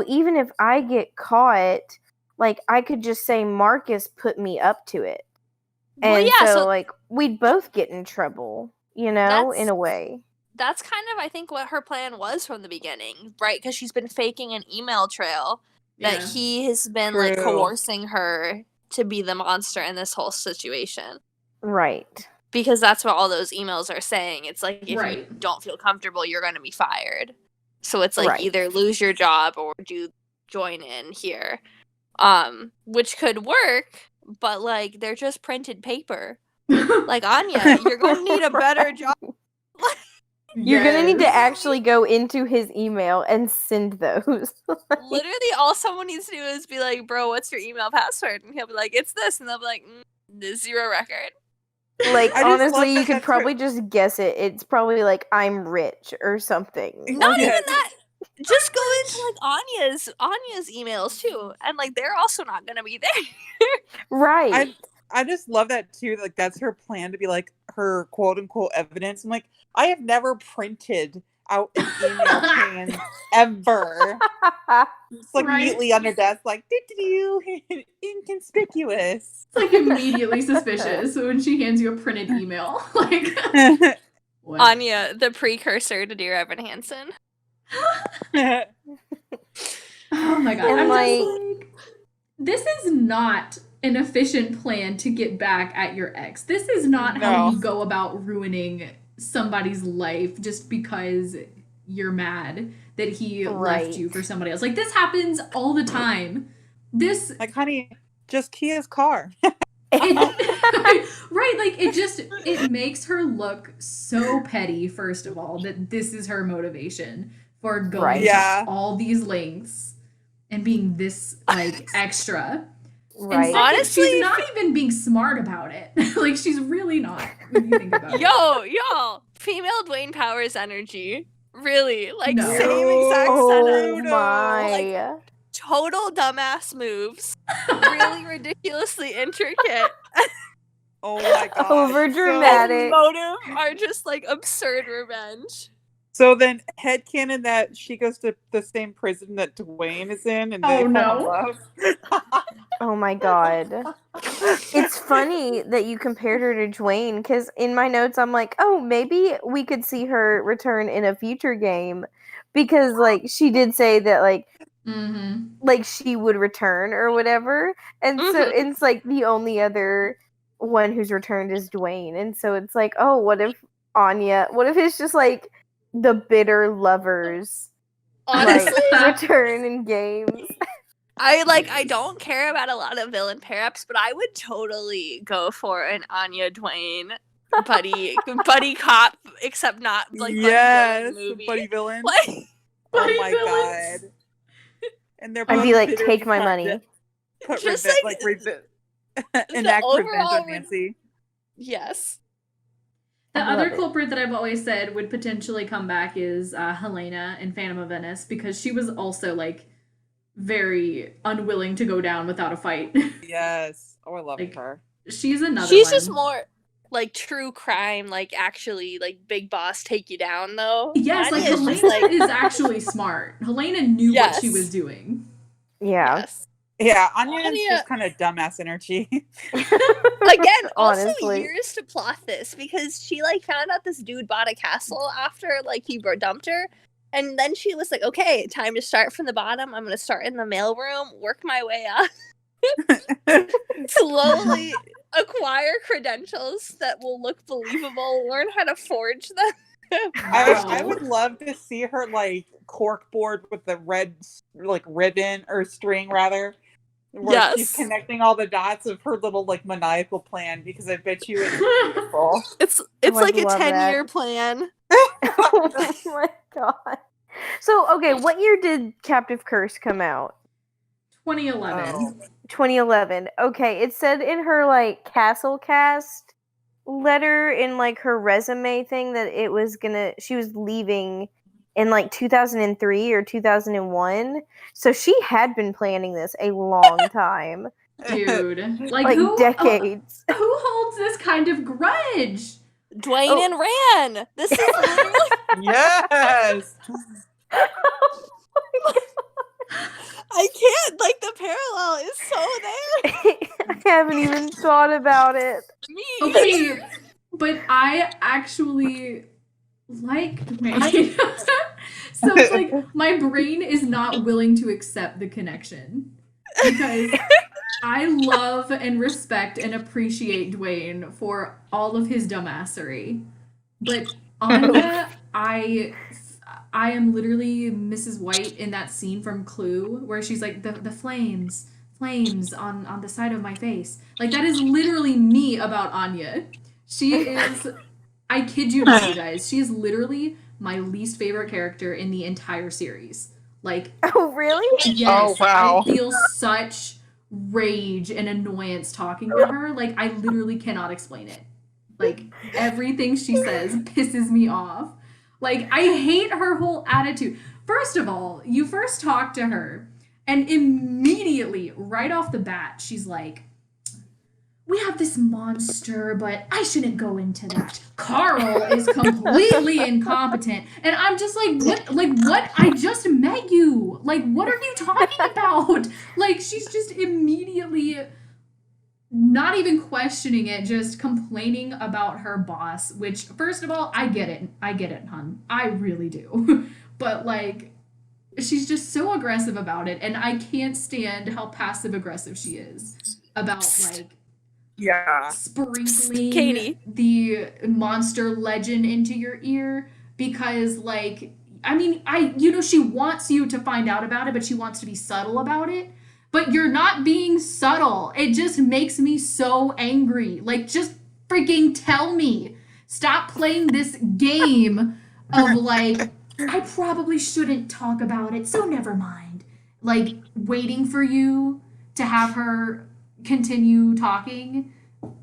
even if I get caught, like I could just say Marcus put me up to it." Well, And yeah, so so like we'd both get in trouble, in a way. that's kind of, I think, what her plan was from the beginning, right? Because she's been faking an email trail that Yeah. he has been True. like coercing her to be the monster in this whole situation. Right. Because that's what all those emails are saying. It's like, if you Right. don't feel comfortable, you're going to be fired. So it's like Right. either lose your job or do join in here. Which could work, but like they're just printed paper. Like, Anya, you're going to need a better job. You're gonna need to Yes. actually go into his email and send those. Literally, all someone needs to do is be like, "Bro, what's your email password?" And he'll be like, "It's this," and they'll be like, "There's 0 record." Like, I just love honestly, you that could that's probably just guess it. It's probably like, "I'm rich" or something. Not Yeah. even that. Just go into like Anya's emails too, and like they're also not gonna be there. Right. I just love that too. Like that's her plan to be like her quote unquote evidence. I'm like, I have never printed out an email chain ever. It's like Right. neatly under desk, like you inconspicuous. It's like immediately suspicious when she hands you a printed email. Like, what? Anya, the precursor to Dear Evan Hansen. Oh my god. And, I'm like- just like, this is not an efficient plan to get back at your ex. This is not how No. you go about ruining somebody's life just because you're mad that he Right. left you for somebody else. Like, this happens all the time. This Like, honey, just key his car. right, like it makes her look so petty, first of all, that this is her motivation for going Right. to Yeah. all these lengths and being this like extra. And Right. second, Honestly, she's not even being smart about it. Like, she's really not when you think about it. Y'all, female Dwayne Powers energy. Really, like No. same exact Oh setup. my. Like, total dumbass moves. Really ridiculously intricate. Oh my god. Overdramatic. And motive are just like absurd revenge. So then headcanon that she goes to the same prison that Dwayne is in and they Oh, fall no. in love. Oh my god. It's funny that you compared her to Dwayne, because in my notes I'm like, oh, maybe we could see her return in a future game, because like she did say that Mm-hmm. like she would return or whatever, and so Mhm. it's like the only other one who's returned is Dwayne, and so it's like, oh, what if it's just like the bitter lovers Honestly, like return in games? I don't care about a lot of villain pair-ups, but I would totally go for an Anya Dwayne buddy cop, except not like Yes, buddy villain movie. buddy villain. Like, Oh Buddy my villains. god. And they're I'd both be like, bitterly take my trying to money. Put Just enact revenge overall on Nancy. yes. The I other love it. culprit that I've always said would potentially come back is Helena in Phantom of Venice, because she was also like very unwilling to go down without a fight. Yes. Oh, I love Like, her. She's another She's one. just more like true crime, like actually like big boss take you down though. Yes, like Anya is Helena just, like, is actually smart. Helena knew what she Yes. was doing. Yeah. yes. Yeah, Anya's Anya- just kind of dumbass energy. Again, also Honestly. years to plot this, because she like found out this dude bought a castle after like he dumped her, and then she was like, okay, time to start from the bottom. I'm gonna start in the mailroom, work my way up, slowly acquire credentials that will look believable, learn how to forge them. I would love to see her like corkboard with the red like ribbon or string rather, where she's Yes. connecting all the dots of her little like maniacal plan, because I bet you it's beautiful. It's would like a love that. 10-year plan. Oh my god. So, okay, what year did Captive Curse come out? 2011. Oh. 2011. Okay, it said in her like Castle Cast letter in like her resume thing that she was leaving in like 2003 or 2001. So she had been planning this a long time. Dude, like decades. Who holds this kind of grudge? Dwayne and Ran. This is literally. Yes. I can't. Like the parallel is so there. I haven't even thought about it. Me. Okay, but I actually like Dwayne. So it's like my brain is not willing to accept the connection because I love and respect and appreciate Dwayne for all of his dumbassery. But Anya, I am literally Mrs. White in that scene from Clue where she's like the flames on the side of my face. Like that is literally me about Anya. She is I kid you not, you guys. She is literally my least favorite character in the entire series. Like Oh, really? yes, Oh, wow. I feel such rage and annoyance talking to her. Like I literally cannot explain it. Like everything she says pisses me off. Like I hate her whole attitude. First of all, you first talk to her and immediately right off the bat she's like, we have this monster, but I shouldn't go into that. Carl is completely incompetent. And I'm just like, what? I just met you. Like, what are you talking about? Like, she's just immediately not even questioning it, just complaining about her boss, which, first of all, I get it, hun. I really do. But, like, she's just so aggressive about it, and I can't stand how passive aggressive she is about, like, Yeah. sprinkling Katie. the monster legend into your ear because like I mean she wants you to find out about it, but she wants to be subtle about it, but you're not being subtle. It just makes me so angry. Like just freaking tell me. Stop playing this game of like I probably shouldn't talk about it, so never mind. Like waiting for you to have her continue talking.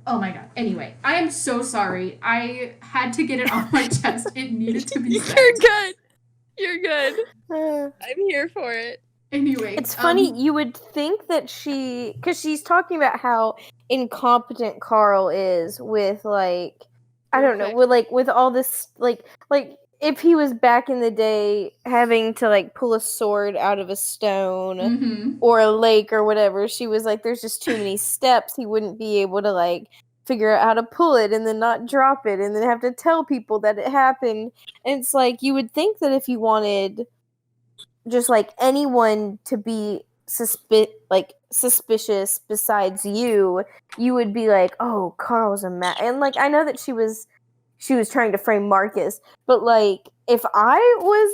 Oh my god. Anyway, I am so sorry. I had to get it off my chest. It needed to be said. You're good. I'm here for it. Anyway. It's funny, you would think that because she's talking about how incompetent Carl is with like, I don't know, with all this, like if he was back in the day having to like pull a sword out of a stone or a lake or whatever, she was like, there's just too many steps. He wouldn't be able to like figure out how to pull it and then not drop it and then have to tell people that it happened. And it's like, you would think that if you wanted just like anyone to be suspicious besides you would be like, oh, Carl's a and like I know that she was trying to frame Marcus, but like if I was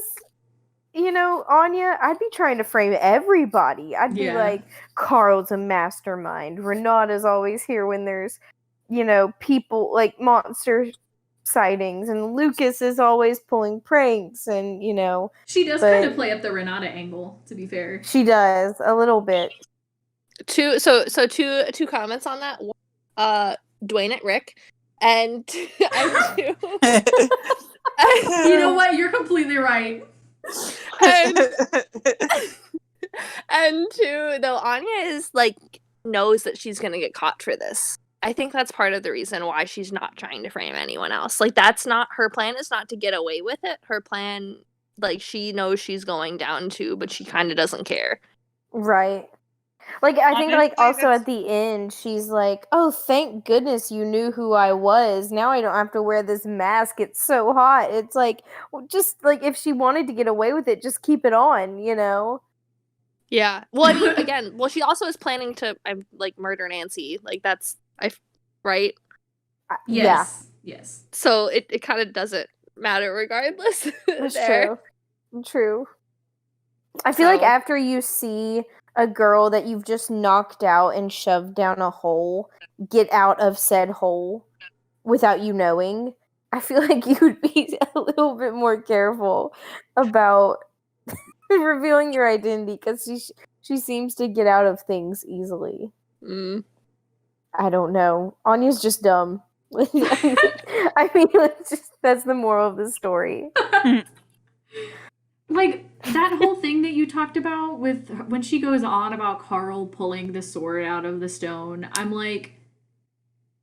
Anya, I'd be trying to frame everybody. I'd be like, Carl's a mastermind, Renata's always here when there's people like monster sightings, and Lucas is always pulling pranks, and she does kind of play up the Renata angle, to be fair. She does a little bit. Two comments on that. Dwayne at Rick, and two. You know what? You're completely right. And two, though, Anya is like knows that she's gonna get caught for this. I think that's part of the reason why she's not trying to frame anyone else. Like that's not her plan. Is not to get away with it. Her plan, like she knows she's going down too, but she kind of doesn't care. Right. Like I think like also at the end she's like, oh, thank goodness you knew who I was. Now I don't have to wear this mask. It's so hot. It's like, just like if she wanted to get away with it, just keep it on, Yeah. Well, I mean, again, she also is planning to like murder Nancy. Like that's right. Yes. Yeah. Yes. So it kind of doesn't matter regardless. That's true. I feel like after you see a girl that you've just knocked out and shoved down a hole get out of said hole without you knowing, I feel like you would be a little bit more careful about revealing your identity, because she seems to get out of things easily. I don't know. Anya's just dumb. I mean, that's the moral of the story. Like, that whole thing that you talked about with when she goes on about Carl pulling the sword out of the stone, I'm like,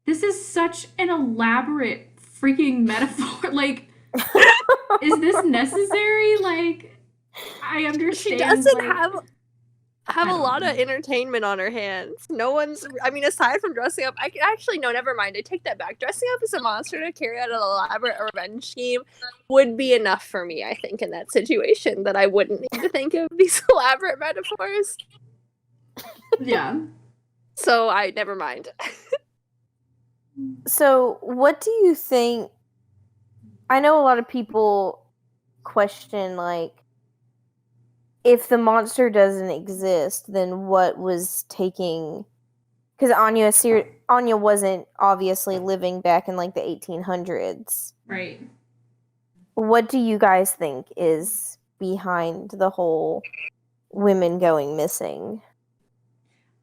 this is such an elaborate freaking metaphor. Like, is this necessary? Like, I understand. She doesn't like, have a lot of entertainment on her hands. No one's, I mean, aside from dressing up, no, never mind. I take that back. Dressing up as a monster to carry out an elaborate revenge scheme would be enough for me, I think, in that situation, that I wouldn't need to think of these elaborate metaphors. Yeah. So never mind. So, what do you think? I know a lot of people question, like, if the monster doesn't exist, then what was taking? Because Anya wasn't obviously living back in like the 1800s. Right. What do you guys think is behind the whole women going missing?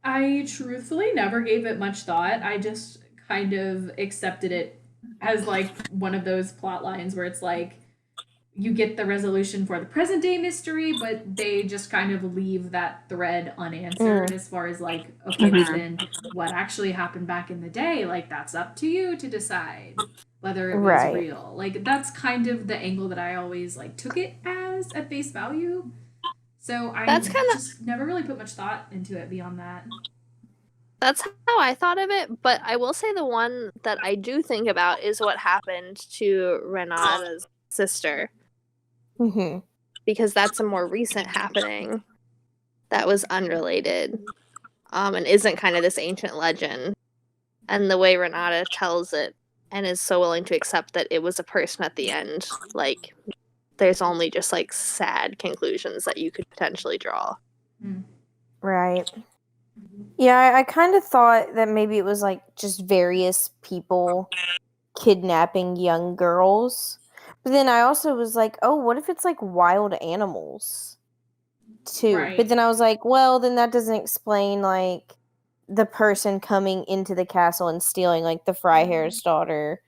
I truthfully never gave it much thought. I just kind of accepted it as like one of those plot lines where it's like you get the resolution for the present day mystery, but they just kind of leave that thread unanswered as far as like, okay, but then what actually happened back in the day? Like, that's up to you to decide whether it was real. Like, that's kind of the angle that I always like took it as at face value. So I just never really put much thought into it beyond that. That's how I thought of it, but I will say the one that I do think about is what happened to Renata's sister. Mm-hmm. Because that's a more recent happening that was unrelated, and isn't kind of this ancient legend. And the way Renata tells it and is so willing to accept that it was a person at the end, like, there's only just like sad conclusions that you could potentially draw. Right. Yeah, I kind of thought that maybe it was like just various people kidnapping young girls. But then I also was like, oh, what if it's like wild animals too? Right. But then I was like, well, then that doesn't explain like the person coming into the castle and stealing like the Freiherr's daughter.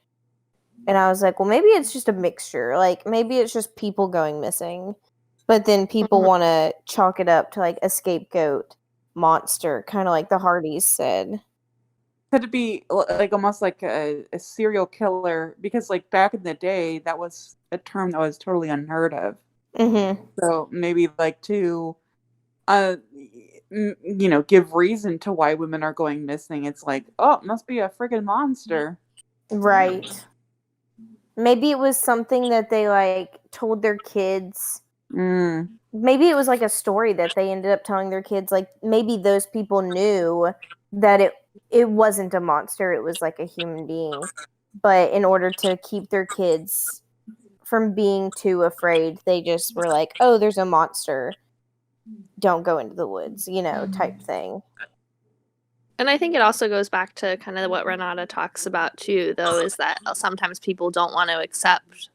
And I was like, well, maybe it's just a mixture. Like maybe it's just people going missing. But then people want to chalk it up to like a scapegoat monster, kind of like the Hardys said. Could it be like almost like a serial killer? Because like back in the day, that was a term that was totally unheard of. Mm-hmm. So maybe like to, give reason to why women are going missing. It's like, oh, it must be a friggin' monster. Right. Maybe it was something that they like told their kids. Maybe it was like a story that they ended up telling their kids. Like maybe those people knew that it wasn't a monster, it was like a human being. But in order to keep their kids from being too afraid, they just were like, oh, there's a monster. Don't go into the woods, type thing. And I think it also goes back to kind of what Renata talks about too, though, is that sometimes people don't want to accept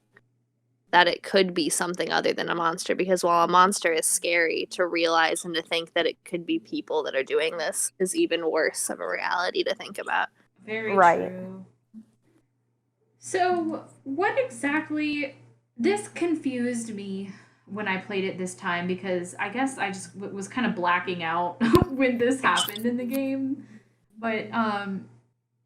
that it could be something other than a monster, because while a monster is scary, to realize and to think that it could be people that are doing this is even worse of a reality to think about. Very true. So, what exactly... This confused me when I played it this time, because I guess I just was kind of blacking out when this happened in the game. But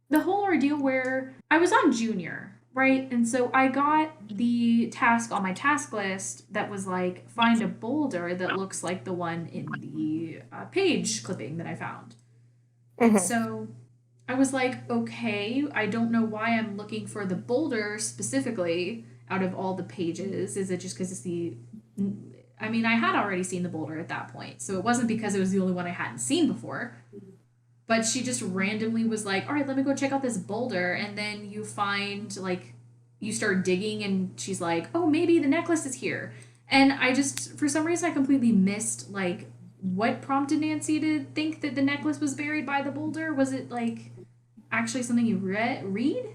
the whole ordeal where I was on Junior, right? And so I got the task on my task list that was like, find a boulder that looks like the one in the page clipping that I found. And so I was like, okay, I don't know why I'm looking for the boulder specifically out of all the pages. Is it just because it's the... I mean, I had already seen the boulder at that point, so it wasn't because it was the only one I hadn't seen before. But she just randomly was like, all right, let me go check out this boulder. And then you find, like, you start digging and she's like, oh, maybe the necklace is here. And I just, for some reason, I completely missed, like, what prompted Nancy to think that the necklace was buried by the boulder. Was it, like, actually something you read?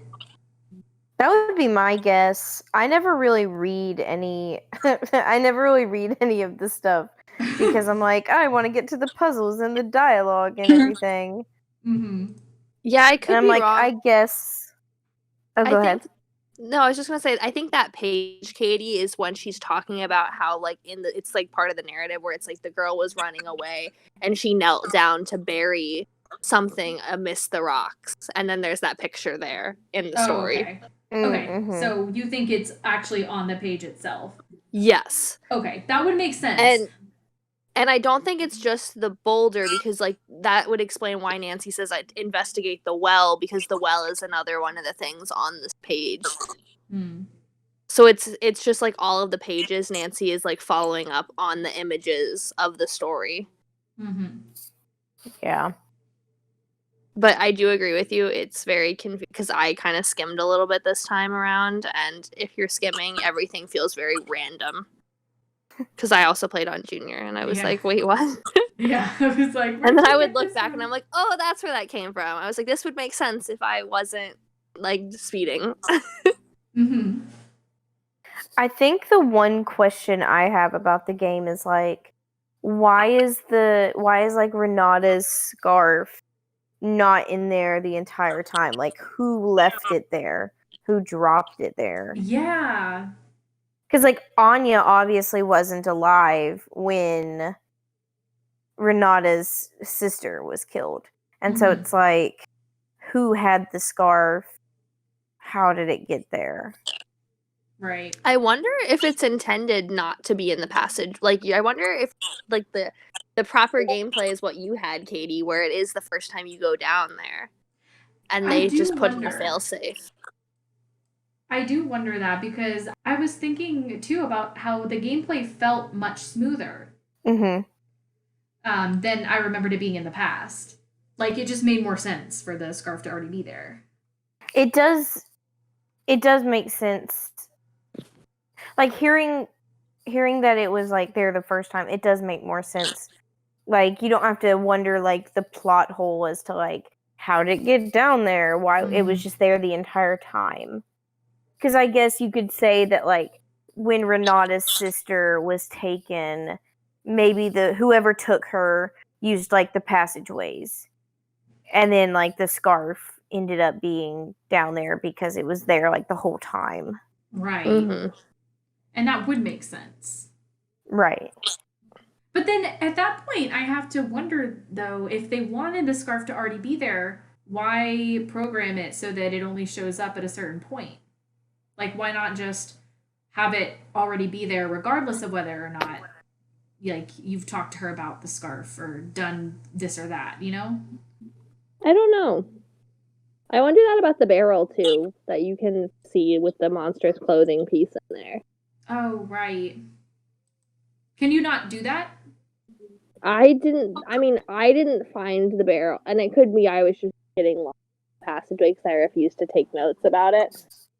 That would be my guess. I never really read any I never really read any of the stuff because I'm like, I want to get to the puzzles and the dialogue and everything. Yeah, I could be wrong. wrong. I guess Oh, go ahead. No, I was just gonna say, I think that page, Katie, is when she's talking about how, like, it's like part of the narrative where it's like the girl was running away and she knelt down to bury something amidst the rocks, and then there's that picture there in the story. Okay. Okay. So you think it's actually on the page itself? Yes. Okay, that would make sense. And I don't think it's just the boulder, because like that would explain why Nancy says I investigate the well, because the well is another one of the things on this page. So it's just like all of the pages Nancy is like following up on the images of the story. Yeah. But I do agree with you. It's very confusing because I kind of skimmed a little bit this time around, and if you're skimming, everything feels very random. Because I also played on Junior, and I was like, wait, what? Yeah, I was like... And then I would look back, and I'm like, oh, that's where that came from. I was like, this would make sense if I wasn't, like, speeding. I think the one question I have about the game is, like, why is like Renata's scarf not in there the entire time? Like, who left it there? Who dropped it there? Yeah. Because, like, Anya obviously wasn't alive when Renata's sister was killed. And so it's like, who had the scarf? How did it get there? Right. I wonder if it's intended not to be in the passage. Like, I wonder if, like, the proper gameplay is what you had, Katie, where it is the first time you go down there. And they just put in a failsafe. I do wonder that, because I was thinking, too, about how the gameplay felt much smoother than I remembered it being in the past. Like, it just made more sense for the scarf to already be there. It does make sense. Like, hearing that it was, like, there the first time, it does make more sense. Like, you don't have to wonder, like, the plot hole as to, like, how did it get down there? Why it was just there the entire time. Because I guess you could say that, like, when Renata's sister was taken, maybe whoever took her used, like, the passageways. And then, like, the scarf ended up being down there because it was there, like, the whole time. Right. And that would make sense. Right. But then at that point, I have to wonder, though, if they wanted the scarf to already be there, why program it so that it only shows up at a certain point? Like, why not just have it already be there regardless of whether or not, like, you've talked to her about the scarf or done this or that, you know? I don't know. I wonder that about the barrel, too, that you can see with the monster's clothing piece in there. Oh, right. Can you not do that? I didn't find the barrel, and it could be I was just getting lost in the passageway because I refused to take notes about it.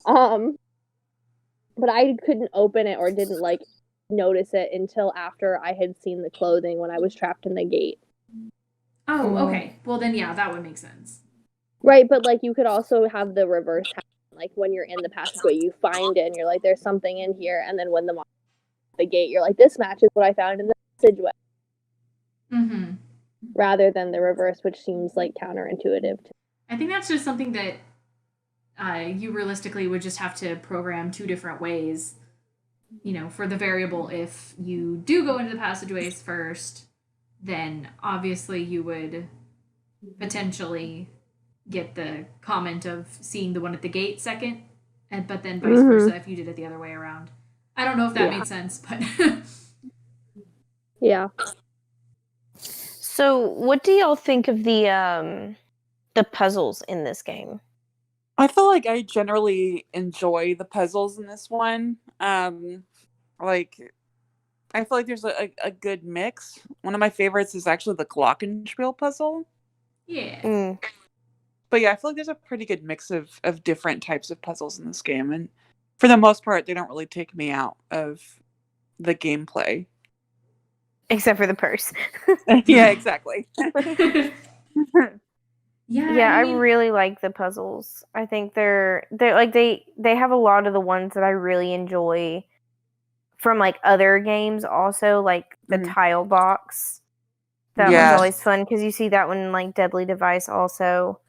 But I couldn't open it or didn't, like, notice it until after I had seen the clothing when I was trapped in the gate. Oh, okay. Well, then, yeah, that would make sense. Right, but, like, you could also have the reverse happen. Like, when you're in the passageway, you find it, and you're like, there's something in here, and then when the gate, you're like, this matches what I found in the passageway. Rather than the reverse, which seems, like, counterintuitive. I think that's just something that you realistically would just have to program two different ways, you know, for the variable. If you do go into the passageways first, then obviously you would potentially get the comment of seeing the one at the gate second, but then vice versa if you did it the other way around. I don't know if that made sense, but... Yeah. So, what do y'all think of the puzzles in this game? I feel like I generally enjoy the puzzles in this one. Like, I feel like there's a good mix. One of my favorites is actually the Glockenspiel puzzle. Yeah. But yeah, I feel like there's a pretty good mix of different types of puzzles in this game. And for the most part, they don't really take me out of the gameplay. Except for the purse. Yeah, exactly. Yeah, I really like the puzzles. I think they're like they have a lot of the ones that I really enjoy from, like, other games also, like the tile box. That was always fun because you see that one in, like, Deadly Device also.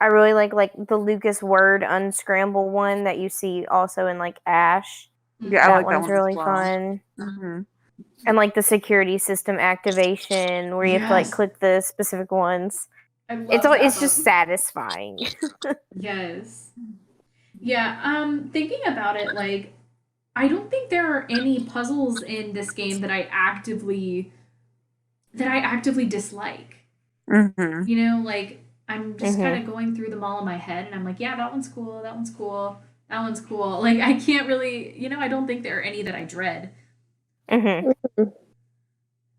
I really like the Lucas Word unscramble one that you see also in like Ash. Yeah, I That like that one's one as really well. fun. Mm-hmm. And like the security system activation where you have to like Yes. click the specific ones. I love It's that just button. satisfying. Yes. Yeah, thinking about it, like, I don't think there are any puzzles in this game that I actively dislike. Mm-hmm. You know, like I'm just kind Mhm. of going through them all in my head and I'm like, yeah, that one's cool, that one's cool, that one's cool. Like I can't really, I don't think there are any that I dread. Mhm.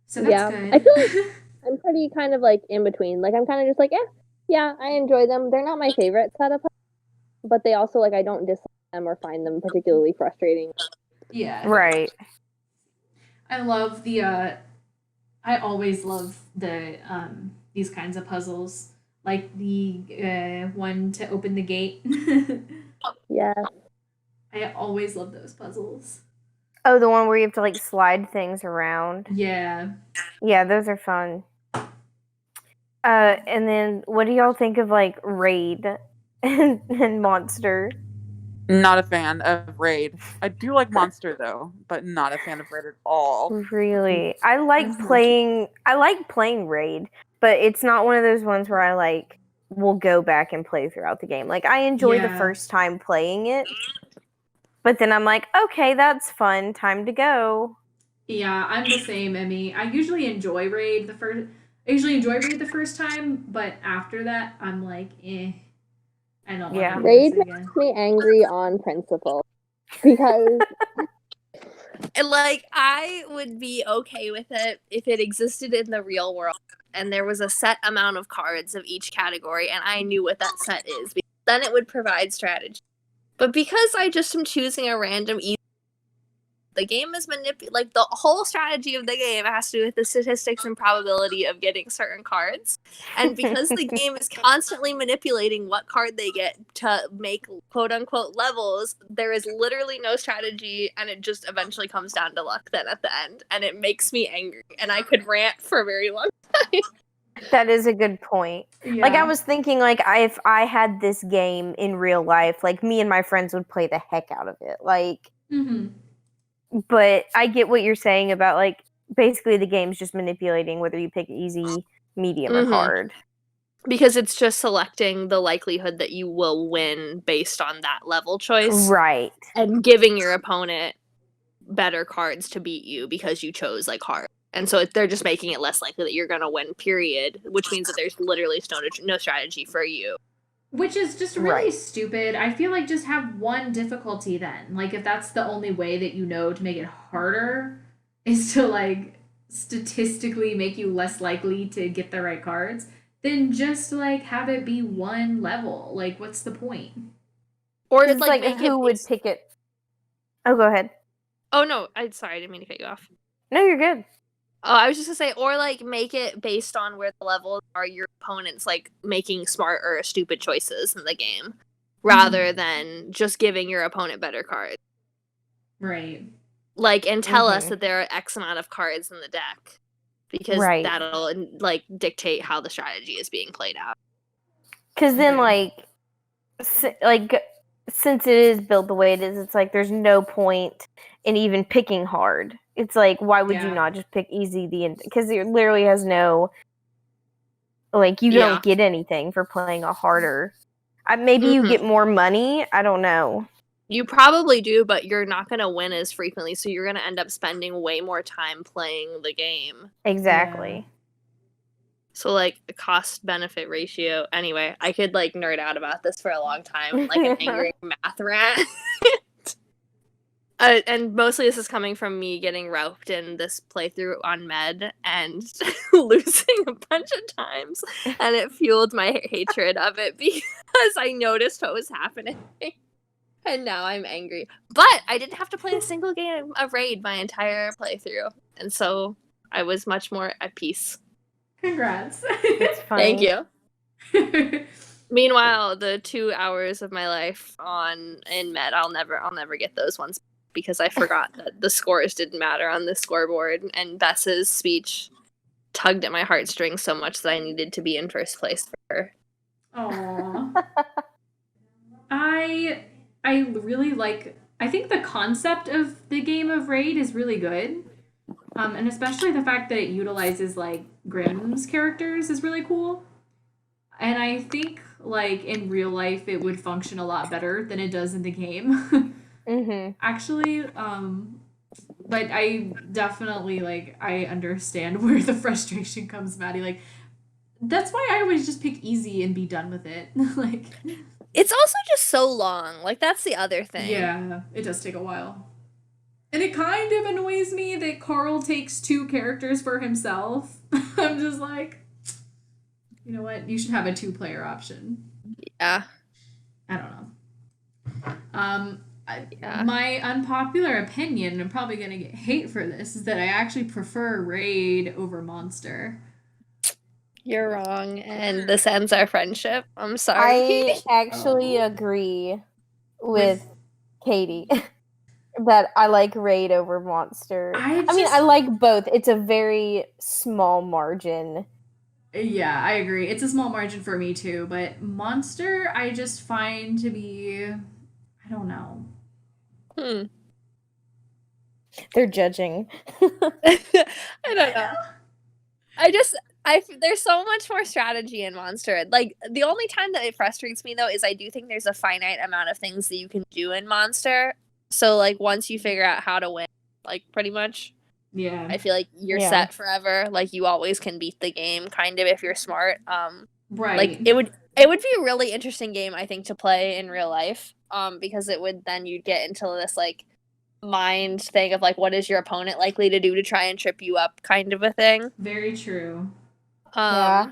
So that's Yeah. good. I feel like I'm pretty kind of like in between. Like I'm kind of just like, yeah, I enjoy them. They're not my favorite set of puzzles, but they also like I don't dislike them or find them particularly frustrating. Yeah. Right. I love I always love the these kinds of puzzles. Like the one to open the gate. Yeah. I always love those puzzles. Oh, the one where you have to like slide things around. Yeah. Yeah, those are fun. And then what do y'all think of like Raid and Monster? Not a fan of Raid. I do like Monster though, but not a fan of Raid at all. Really? I like playing Raid, but it's not one of those ones where I like will go back and play throughout the game. Like I enjoy the Yeah. first time playing it, but then I'm like, okay, that's fun. Time to go. Yeah, I'm the same, Emmy. I usually enjoy Raid the first time, but after that, I'm like, I don't want Yeah. to do Raid this again. makes me angry on principle because And like I would be okay with it if it existed in the real world and there was a set amount of cards of each category and I knew what that set is. Because then it would provide strategy. But because I just am choosing a random the game is like the whole strategy of the game has to do with the statistics and probability of getting certain cards. And because the game is constantly manipulating what card they get to make quote unquote levels, there is literally no strategy and it just eventually comes down to luck then at the end. And it makes me angry. And I could rant for a very long time. That is a good point. Yeah. Like I was thinking like if I had this game in real life, like me and my friends would play the heck out of it. Like Mm-hmm. but I get what you're saying about like basically the game's just manipulating whether you pick easy, medium, or Mhm. hard. Because it's just selecting the likelihood that you will win based on that level choice. Right. And giving your opponent better cards to beat you because you chose like hard. And so they're just making it less likely that you're going to win, period, which means that there's literally no strategy for you. Which is just really Right. stupid. I feel like just have one difficulty then. Like if that's the only way that you know to make it harder is to like statistically make you less likely to get the right cards, then just like have it be one level. Like what's the point? Or It's like make who would pick it? Oh, go ahead. Oh no, sorry, I didn't mean to cut you off. No, you're good. Oh, I was just gonna say, or like make it based on where the levels are your opponents like making smart or stupid choices in the game, rather than just giving your opponent better cards. Right. Like, and tell us Mhm. that there are X amount of cards in the deck, because Right. that'll like dictate how the strategy is being played out. Because then, Okay. since it is built the way it is, it's like there's no point in even picking hard. It's like, why would you Yeah. not just pick easy? Because it literally has no, like, you Yeah. don't get anything for playing a harder. Maybe you Mhm. get more money. I don't know. You probably do, but you're not going to win as frequently, so you're going to end up spending way more time playing the game. Exactly. So, like, the cost-benefit ratio... Anyway, I could, like, nerd out about this for a long time, like an angry math rant. And mostly this is coming from me getting roped in this playthrough on Med and losing a bunch of times, and it fueled my hatred of it because I noticed what was happening. And now I'm angry. But I didn't have to play a single game of Raid my entire playthrough. And so I was much more at peace. Congrats. It's funny. Thank you. Meanwhile, the 2 hours of my life in Med, I'll never get those ones because I forgot that the scores didn't matter on the scoreboard, and Bess's speech tugged at my heartstrings so much that I needed to be in first place for her. Aww. I really like. I think the concept of the game of Raid is really good. And especially the fact that it utilizes like Grimm's characters is really cool. And I think like in real life it would function a lot better than it does in the game. Actually, but I definitely like I understand where the frustration comes, Maddie. Like that's why I always just pick easy and be done with it. Like It's also just so long. Like, that's the other thing. yeah, it does take a while. And it kind of annoys me that Carl takes 2 characters for himself. I'm just like, you know what? You should have a 2-player option. Yeah. I don't know. My unpopular opinion, I'm probably going to get hate for this, is that I actually prefer Raid over Monster. You're wrong, and this ends our friendship. I'm sorry. I actually agree with Katie that I like Raid over Monster. I mean, I like both. It's a very small margin. Yeah, I agree. It's a small margin for me too, but Monster I just find to be, I don't know. They're judging. I don't know. There's so much more strategy in Monster. Like, the only time that it frustrates me, though, is I do think there's a finite amount of things that you can do in Monster. So, like, once you figure out how to win, like, pretty much, yeah, I feel like you're set forever. Like, you always can beat the game, kind of, if you're smart. Right. Like, it would be a really interesting game, I think, to play in real life. Because you'd get into this, like, mind thing of, like, what is your opponent likely to do to try and trip you up, kind of a thing. Very true. Yeah.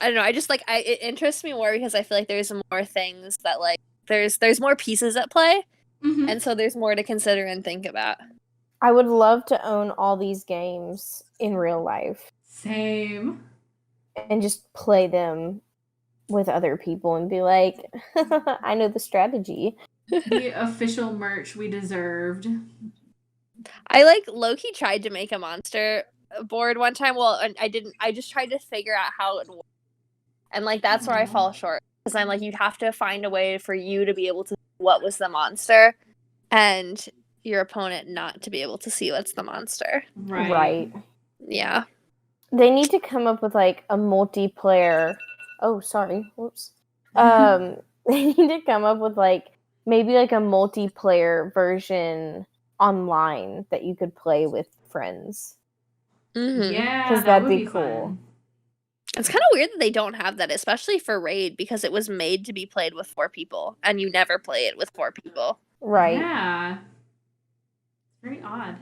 I don't know. I just like it interests me more because I feel like there's more things that like there's more pieces at play, and so there's more to consider and think about. I would love to own all these games in real life. Same. And just play them with other people and be like, I know the strategy. The official merch we deserved. I like low-key tried to make a Monster board one time. Well, I didn't. I just tried to figure out how it worked. And, like, that's where I fall short. Because I'm like, you'd have to find a way for you to be able to see what was the monster and your opponent not to be able to see what's the monster. Right. Yeah. They need to come up with, like, a multiplayer... Oh, sorry. Whoops. They need to come up with, like, maybe, like, a multiplayer version online that you could play with friends. Yeah, because that'd be cool. Fun. It's kind of weird that they don't have that, especially for Raid, because it was made to be played with 4 people, and you never play it with 4 people. Right. Yeah. Very odd.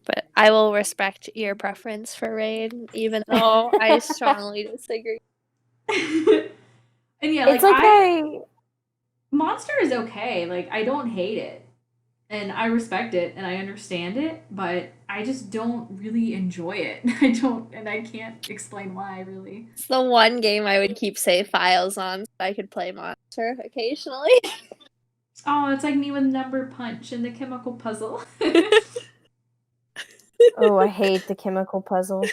But I will respect your preference for Raid, even though I strongly disagree. And yeah, it's like Monster is okay. Like, I don't hate it. And I respect it and I understand it, but I just don't really enjoy it. I can't explain why, really. It's the one game I would keep save files on so I could play Monster occasionally. Oh, it's like me with Number Punch and the chemical puzzle. Oh, I hate the chemical puzzle.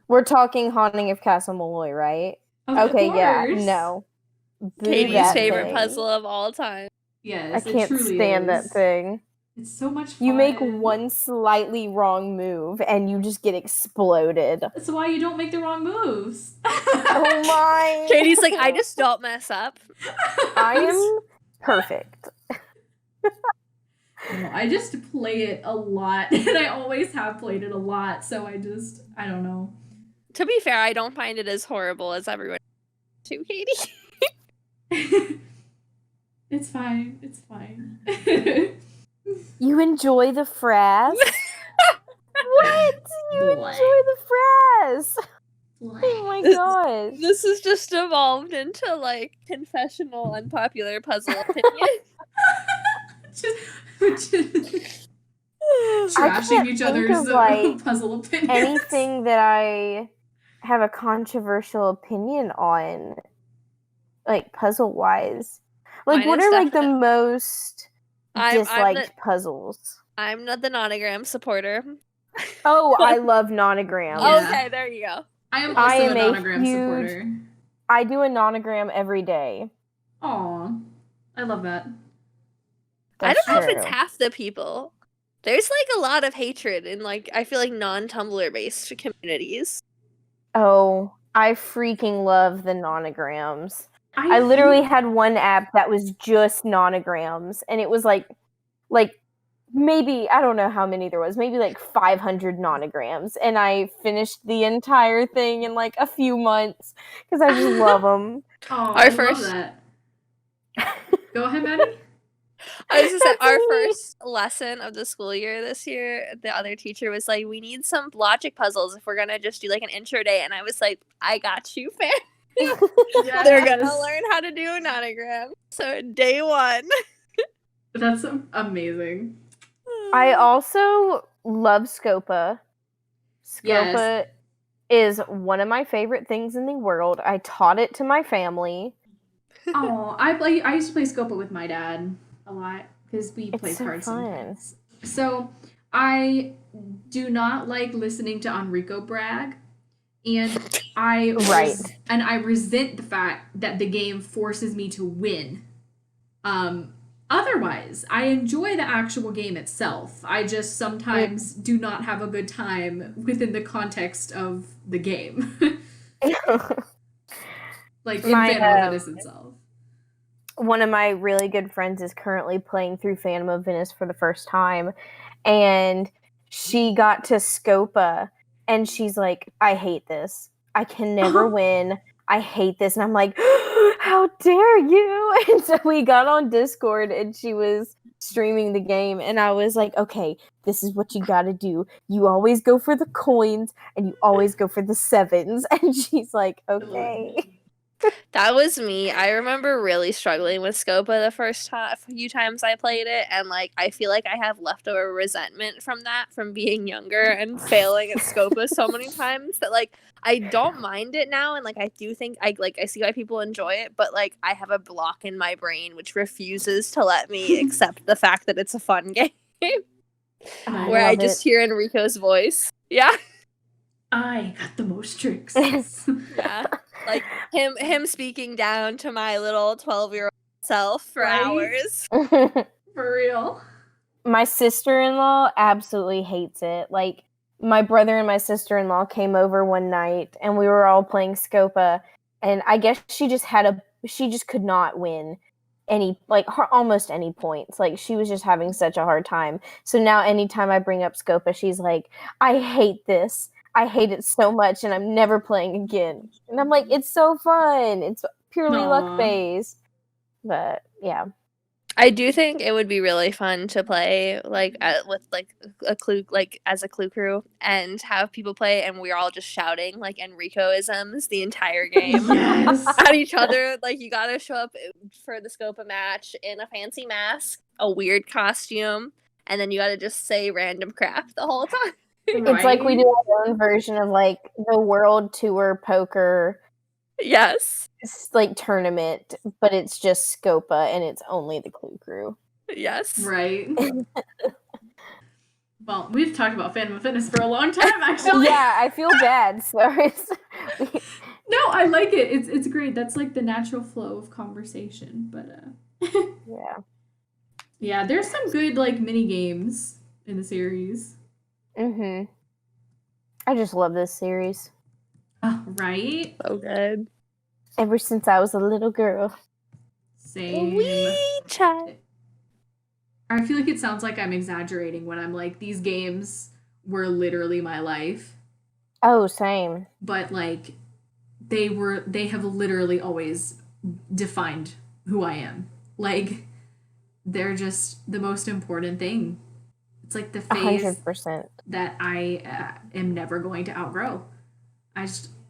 We're talking Haunting of Castle Malloy, right? Of okay, course. Yeah, no. Katie's favorite puzzle of all time. Yes, I can't stand that thing. It's so much fun. You make one slightly wrong move and you just get exploded. That's why you don't make the wrong moves. Oh my. Katie's like, I just don't mess up. I am perfect. I just play it a lot, and I always have played it a lot, so I don't know. To be fair, I don't find it as horrible as everyone too, Katie. It's fine. It's fine. You enjoy the frass? What? You enjoy the frass? Oh my gosh. This has just evolved into, like, confessional unpopular puzzle opinion. Trashing each other's puzzle opinions. Anything that I have a controversial opinion on, like, puzzle-wise. Like, Mine what is are, like, the most disliked puzzles? I'm not the nonogram supporter. Oh, I love nonograms. Yeah. Okay, there you go. I am also a nonogram supporter. I do a nonogram every day. Aw, I love that. I That's don't know if it's true. half the people. There's like a lot of hatred in like I feel like non-Tumblr based communities. Oh, I freaking love the nonograms. I feel- literally had one app that was just nonograms, and it was like maybe, I don't know how many there was, maybe like 500 nonograms, and I finished the entire thing in like a few months because I just love them. Oh, Our I first- love that. Go ahead, Maddie. I was just saying, That's our me. first lesson of the school year this year, the other teacher was like, "We need some logic puzzles if we're gonna just do like an intro day," and I was like, "I got you, fam. They're gonna Yes. learn how to do a nonogram." So day one. That's amazing. I also love Scopa. Yes. Scopa is one of my favorite things in the world. I taught it to my family. Oh, I used to play Scopa with my dad a lot because we It's play so cards fun. sometimes. So I do not like listening to Enrico brag, and I Right. and I resent the fact that the game forces me to win. Otherwise, I enjoy the actual game itself. I just sometimes do not have a good time within the context of the game. Like in My, Phantom of Venice itself. One of my really good friends is currently playing through Phantom of Venice for the first time, and she got to Scopa, and she's like, I hate this. I can never win. I hate this. And I'm like, how dare you? And so we got on Discord, and she was streaming the game, and I was like, okay, this is what you gotta do. You always go for the coins, and you always go for the sevens. And she's like, okay. That was me. I remember really struggling with Scopa the first few times I played it, and like I feel like I have leftover resentment from that, from being younger and failing at Scopa so many times that like I don't mind it now, and like I do think I see why people enjoy it, but like I have a block in my brain which refuses to let me accept the fact that it's a fun game. Where I just hear Enrico's voice. Yeah. I got the most tricks. Yeah. Like him speaking down to my little 12-year-old self for Right? hours. For real. My sister-in-law absolutely hates it. Like, my brother and my sister-in-law came over one night, and we were all playing Scopa, and I guess she just could not win almost any points. Like, she was just having such a hard time. So now anytime I bring up Scopa, she's like, I hate this. I hate it so much, and I'm never playing again. And I'm like, it's so fun. It's purely luck-based. But, yeah. I do think it would be really fun to play like with like a clue, like as a clue crew, and have people play, and we're all just shouting like Enrico-isms the entire game Yes. at each other. Like you gotta show up for the Scopa match in a fancy mask, a weird costume, and then you gotta just say random crap the whole time. It's like we do our own version of like the World Tour Poker. Yes. It's like tournament, but it's just Scopa and it's only the Clue Crew. Yes. Right. Well, we've talked about Phantom of Venice for a long time, actually. Yeah, I feel bad. Sorry. No, I like it. It's great. That's like the natural flow of conversation. But yeah. Yeah, there's some good like mini games in the series. Mhm. I just love this series. Right? So good. Ever since I was a little girl. Same. Wee child. I feel like it sounds like I'm exaggerating when I'm like, these games were literally my life. Oh, same. But like they have literally always defined who I am. Like they're just the most important thing. It's like the phase 100%. that I am never going to outgrow.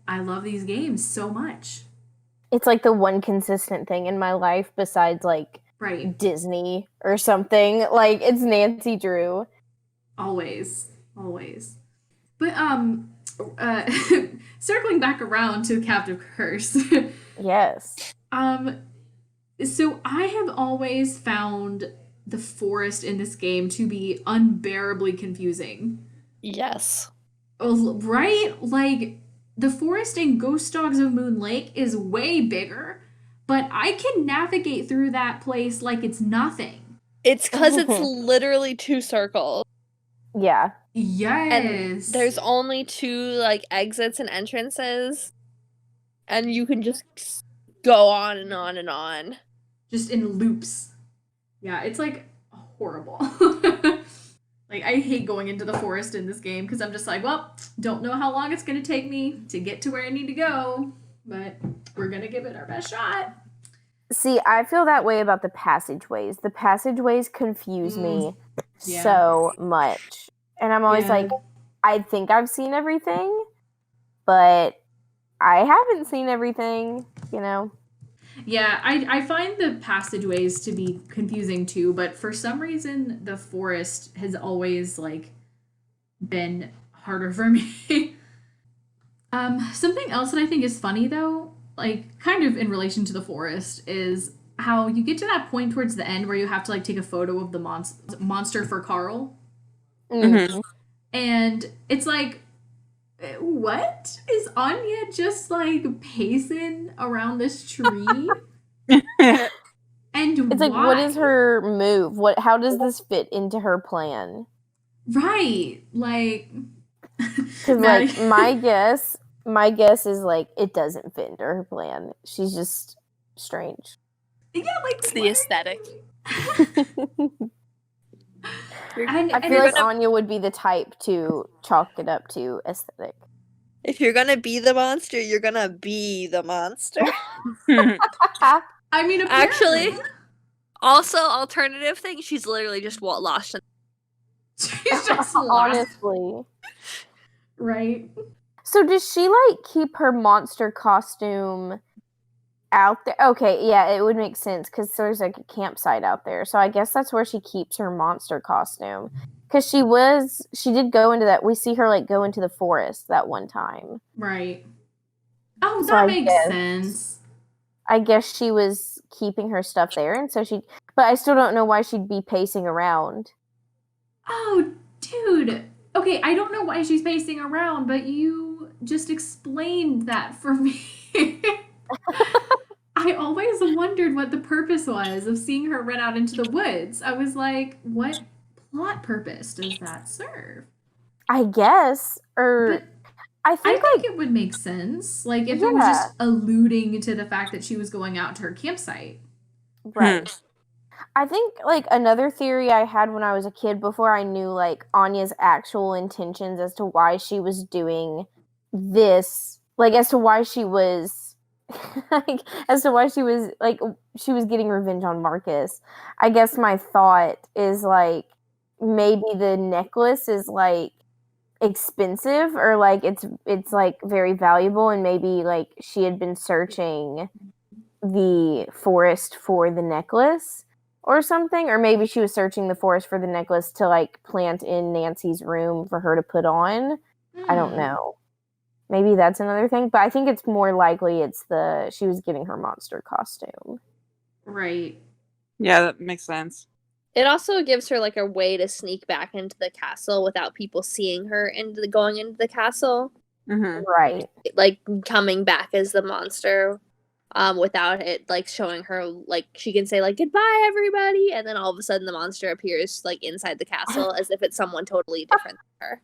I love these games so much. It's like the one consistent thing in my life besides like Right. Disney or something. Like it's Nancy Drew. Always. But circling back around to Captive Curse. Yes. So I have always found the forest in this game to be unbearably confusing. Yes. Right? Like the forest in Ghost Dogs of Moon Lake is way bigger, but I can navigate through that place like it's nothing. It's because it's literally 2 circles. Yeah. Yes. And there's only 2 like exits and entrances. And you can just go on and on and on. Just in loops. Yeah, it's like horrible. Like, I hate going into the forest in this game because I'm just like, well, don't know how long it's going to take me to get to where I need to go, but we're going to give it our best shot. See, I feel that way about the passageways. The passageways confuse me Yeah. so much. And I'm always Yeah. like, I think I've seen everything, but I haven't seen everything, you know? Yeah, I find the passageways to be confusing too, but for some reason the forest has always like been harder for me. Something else that I think is funny though, like kind of in relation to the forest, is how you get to that point towards the end where you have to like take a photo of the monster for Carl. Mhm. And it's like, what? Is Anya just like pacing around this tree? And It's like, why? what is her move? How does this fit into her plan? Right. Like, Because, Maddie- like, my guess is, like, it doesn't fit into her plan. She's just strange. yeah, like It's the what? aesthetic. I feel like Anya would be the type to chalk it up to aesthetic. If you're gonna be the monster, you're gonna be the monster. I mean, Actually, apparently. also, alternative thing, she's literally just lost. She's just lost. Honestly. Right. So does she, like, keep her monster costume out there? Okay, yeah, it would make sense because there's, like, a campsite out there. So I guess that's where she keeps her monster costume. Because she did go into that, we see her, like, go into the forest that one time. Right. Oh, So that I makes guess- sense. I guess she was keeping her stuff there, and so but I still don't know why she'd be pacing around. Oh, dude. Okay, I don't know why she's pacing around, but you just explained that for me. I always wondered what the purpose was of seeing her run out into the woods. I was like, what plot purpose does that serve? I guess, or But I I think, think like, it would make sense. Like, if it was just alluding to the fact that she was going out to her campsite. right. I think, like, another theory I had when I was a kid before I knew, like, Anya's actual intentions as to why she was doing this, like, as to why she was, like, she was getting revenge on Marcus. I guess my thought is, like, maybe the necklace is, like, expensive, or, like, it's like, very valuable, and maybe, like, she had been searching the forest for the necklace or something, or maybe she was searching the forest for the necklace to, like, plant in Nancy's room for her to put on. I don't know. Maybe that's another thing, but I think it's more likely she was getting her monster costume. Right. Yeah, that makes sense. It also gives her like a way to sneak back into the castle without people seeing her going into the castle. Mm-hmm. Right. Like coming back as the monster. Without it like showing her, like she can say like goodbye everybody, and then all of a sudden the monster appears like inside the castle as if it's someone totally different than her.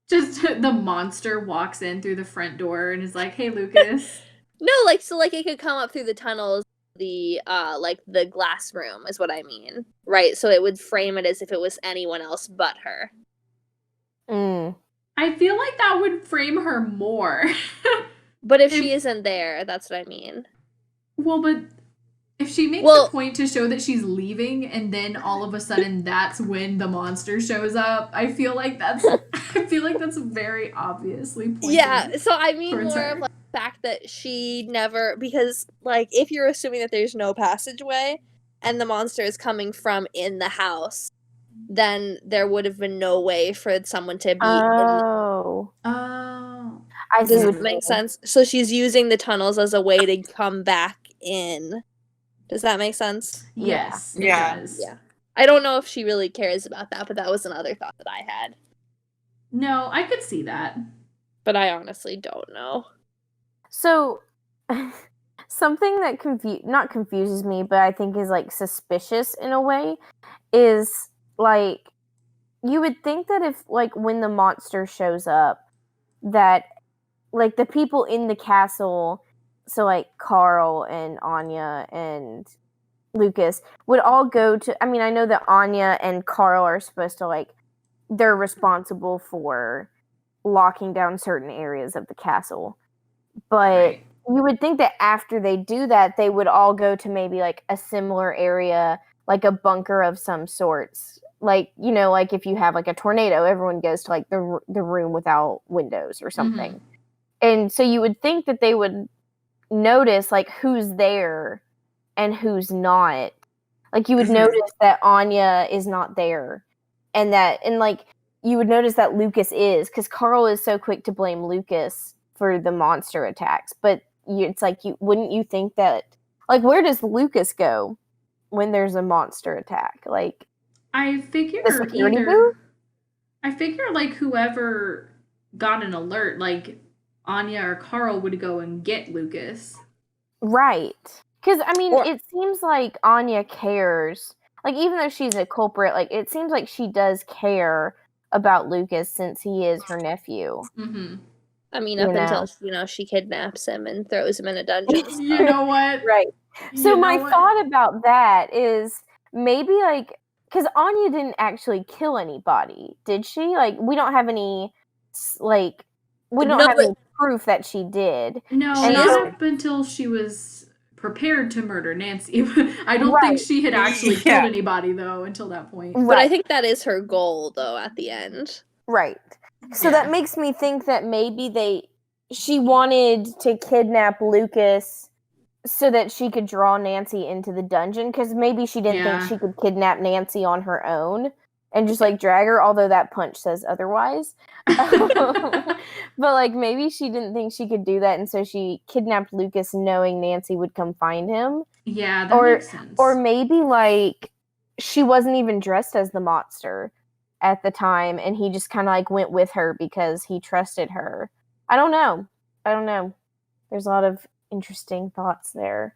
Just the monster walks in through the front door and is like, "Hey, Lucas." No, like so like it could come up through the tunnels, the like the glass room is what I mean, right? So it would frame it as if it was anyone else but her. I feel like that would frame her more. But if she isn't there, that's what I mean. Well, but if she makes a point to show that she's leaving, and then all of a sudden that's when the monster shows up, I feel like that's very obviously pointing. Yeah, so I mean more her. of like the fact that she never, because like if you're assuming that there's no passageway and the monster is coming from in the house, then there would have been no way for someone to be Oh. I see. Does it make sense? So she's using the tunnels as a way to come back in. Does that make sense? Yes. Yeah. It does. Yeah. I don't know if she really cares about that, but that was another thought that I had. No, I could see that. But I honestly don't know. So, something that not confuses me, but I think is like suspicious in a way, is like you would think that if like when the monster shows up, that like the people in the castle, so like Carl and Anya and Lucas would all go to. I mean, I know that Anya and Carl are supposed to like they're responsible for locking down certain areas of the castle. But Right. you would think that after they do that, they would all go to maybe like a similar area, like a bunker of some sorts. Like, you know, like if you have like a tornado, everyone goes to like the room without windows or something. And so you would think that they would notice like who's there and who's not. Like you would notice that Anya is not there, and like you would notice that Lucas is, because Carl is so quick to blame Lucas for the monster attacks. But it's like wouldn't you think that like where does Lucas go when there's a monster attack? Like I figure the security booth? I figure like whoever got an alert, like Anya or Carl would go and get Lucas. Right. Because, I mean, Or- it seems like Anya cares. Like, even though she's a culprit, like, it seems like she does care about Lucas since he is her nephew. I mean, You up know. until, she kidnaps him and throws him in a dungeon. You know what? Right. So You my know what? thought about that is maybe, like, because Anya didn't actually kill anybody, did she? Like, we don't have any, like, we don't No, have but- any proof that she did. No, And not so- up until she was prepared to murder Nancy. I don't Right. think she had actually Yeah. killed anybody, though, until that point. But I think that is her goal, though, at the end. Right. So Yeah. that makes me think that maybe she wanted to kidnap Lucas so that she could draw Nancy into the dungeon, because maybe she didn't think Yeah. she could kidnap Nancy on her own and just like drag her, although that punch says otherwise. But like maybe she didn't think she could do that, and so she kidnapped Lucas knowing Nancy would come find him. Yeah, that makes sense. Or maybe like she wasn't even dressed as the monster at the time, and he just kind of like went with her because he trusted her. I don't know. There's a lot of interesting thoughts there,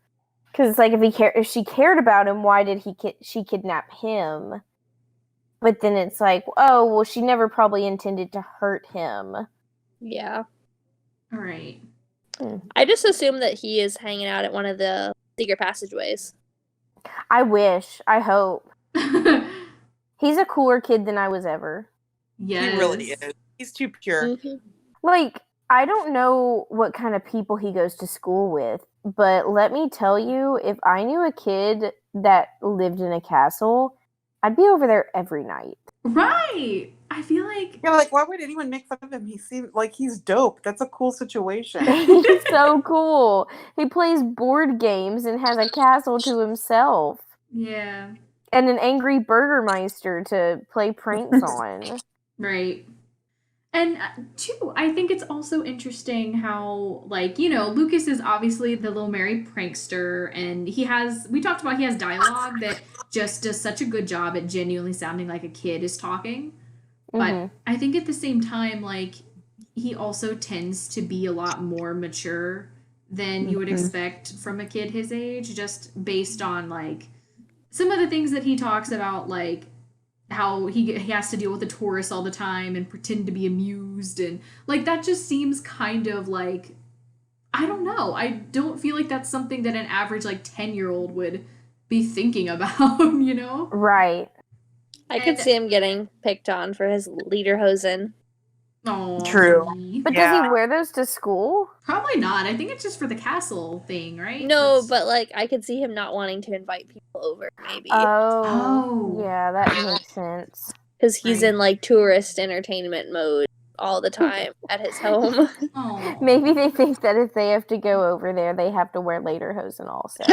because like if she cared about him, why did she kidnap him? But then it's like, oh well, she never probably intended to hurt him. Yeah. All right. I just assume that he is hanging out at one of the secret passageways. I wish. I hope. He's a cooler kid than I was ever. Yes. He really is. He's too pure. Mm-hmm. Like, I don't know what kind of people he goes to school with, but let me tell you, if I knew a kid that lived in a castle, I'd be over there every night. Right. I feel like Yeah, like why would anyone make fun of him? He seems like he's dope. That's a cool situation. He's so cool. He plays board games and has a castle to himself. yeah. And an angry Burgermeister to play pranks on. Right. And too, I think it's also interesting how, like, Lucas is obviously the little merry prankster, and we talked about he has dialogue that just does such a good job at genuinely sounding like a kid is talking. But I think at the same time, like, he also tends to be a lot more mature than you would expect from a kid his age, just based on, like, some of the things that he talks about, like, how he has to deal with the tourists all the time and pretend to be amused, and like that just seems kind of like, I don't know, I don't feel like that's something that an average like 10-year-old would be thinking about. Right. I could see him getting picked on for his lederhosen. Oh, True. But does he wear those to school? Probably not. I think it's just for the castle thing, right? No, but like I could see him not wanting to invite people over, maybe. Oh. Yeah, that makes sense. Because he's Right. in like tourist entertainment mode all the time at his home. Oh. Maybe they think that if they have to go over there, they have to wear lederhosen also.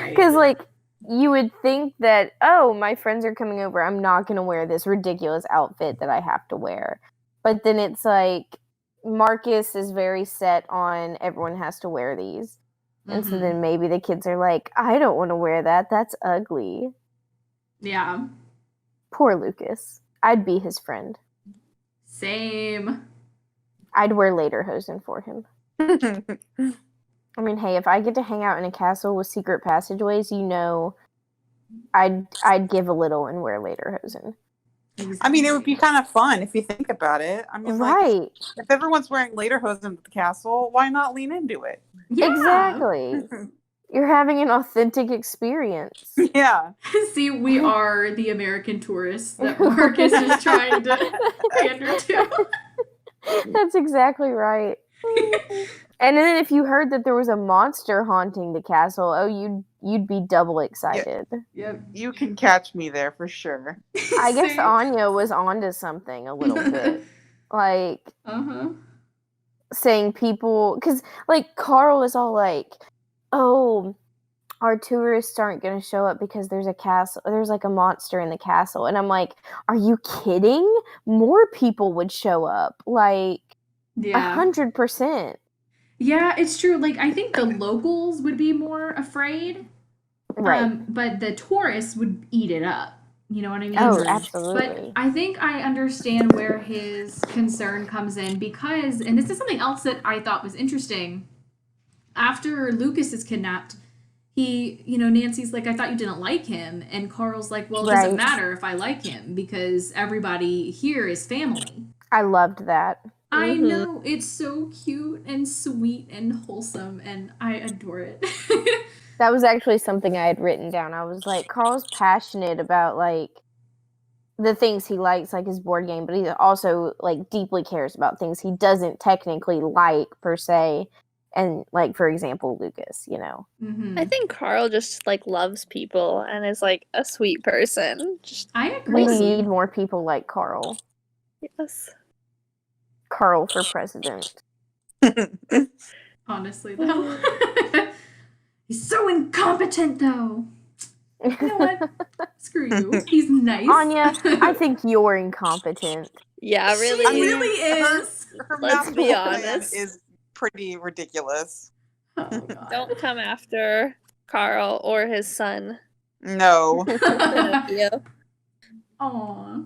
Because, like, you would think that, oh, my friends are coming over, I'm not going to wear this ridiculous outfit that I have to wear. But then it's like, Marcus is very set on everyone has to wear these. And so then maybe the kids are like, I don't want to wear that. That's ugly. Yeah. Poor Lucas. I'd be his friend. Same. I'd wear lederhosen for him. I mean, hey, if I get to hang out in a castle with secret passageways, I'd give a little and wear lederhosen. I mean, it would be kind of fun if you think about it. I mean, Right. if everyone's wearing lederhosen at the castle, why not lean into it? Yeah. Exactly. You're having an authentic experience. Yeah. See, we are the American tourists that Marcus is trying to pander to. That's exactly right. And then if you heard that there was a monster haunting the castle, you'd be double excited. Yep. You can catch me there for sure. I guess Same. Anya was onto something a little bit. Like, Uh-huh. saying people, because like Carl is all like, oh, our tourists aren't going to show up because there's like a monster in the castle. And I'm like, are you kidding? More people would show up, like Yeah. 100%. Yeah, it's true. Like, I think the locals would be more afraid. Right. But the tourists would eat it up. You know what I mean? Oh, But absolutely. I think I understand where his concern comes in because, and this is something else that I thought was interesting. After Lucas is kidnapped, Nancy's like, I thought you didn't like him. And Carl's like, well, it doesn't Right. matter if I like him because everybody here is family. I loved that. I Mhm. know. It's so cute and sweet and wholesome, and I adore it. That was actually something I had written down. I was like, Carl's passionate about like the things he likes, like his board game, but he also like deeply cares about things he doesn't technically like per se. And like, for example, Lucas, Mhm. I think Carl just like loves people and is like a sweet person. Just I We agree. need more people like Carl. yes. Carl for president. Honestly, though. He's so incompetent, though. You know what? Screw you. He's nice. Anya, I think you're incompetent. Yeah, She really. really is. Her Let's be masterful plan honest. is pretty ridiculous. Oh, God. Don't come after Carl or his son. No. Pinocchio. Aw.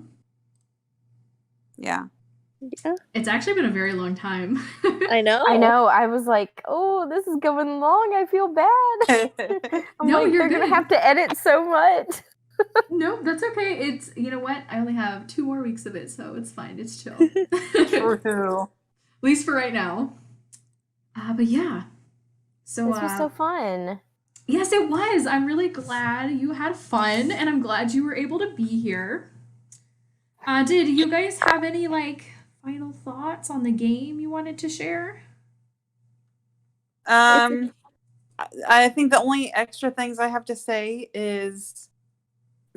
Yeah. Yeah, It's actually been a very long time. I know. I know. I was like, oh, this is going long. I feel bad. I'm No, like, you're they're going good. to have to edit so much. No, that's okay. It's, you know what? I only have 2 more weeks of it, so it's fine. It's chill. True. At least for right now. But yeah. So, This was so fun. yes, it was. I'm really glad you had fun, and I'm glad you were able to be here. Did you guys have any, final thoughts on the game you wanted to share? I think the only extra things I have to say is,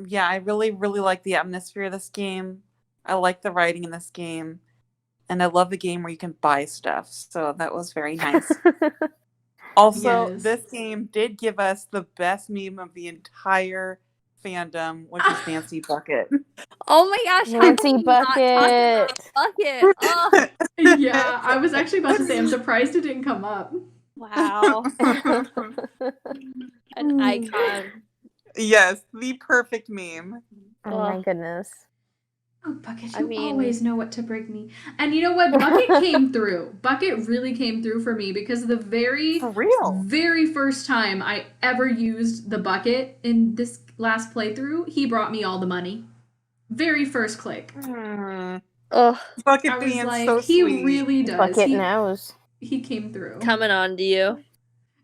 yeah, I really, really like the atmosphere of this game. I like the writing in this game. And I love the game where you can buy stuff. So that was very nice. Also, Yes. this game did give us the best meme of the entire fandom, which is Nancy Bucket. Oh my gosh, how Nancy can we not talk about Bucket. Bucket? Oh, Yeah, I was actually about to say, I'm surprised it didn't come up. wow. An icon. Yes, the perfect meme. Oh my goodness. Oh, Bucket, I you mean- always know what to bring me. And you know what? Bucket came through. Bucket really came through for me because the very, For real. very first time I ever used the bucket in this last playthrough, he brought me all the money. Very first click. Hmm. Oh, Bucket I was being like, so he sweet. really does. Bucket knows. He came through. coming on to you.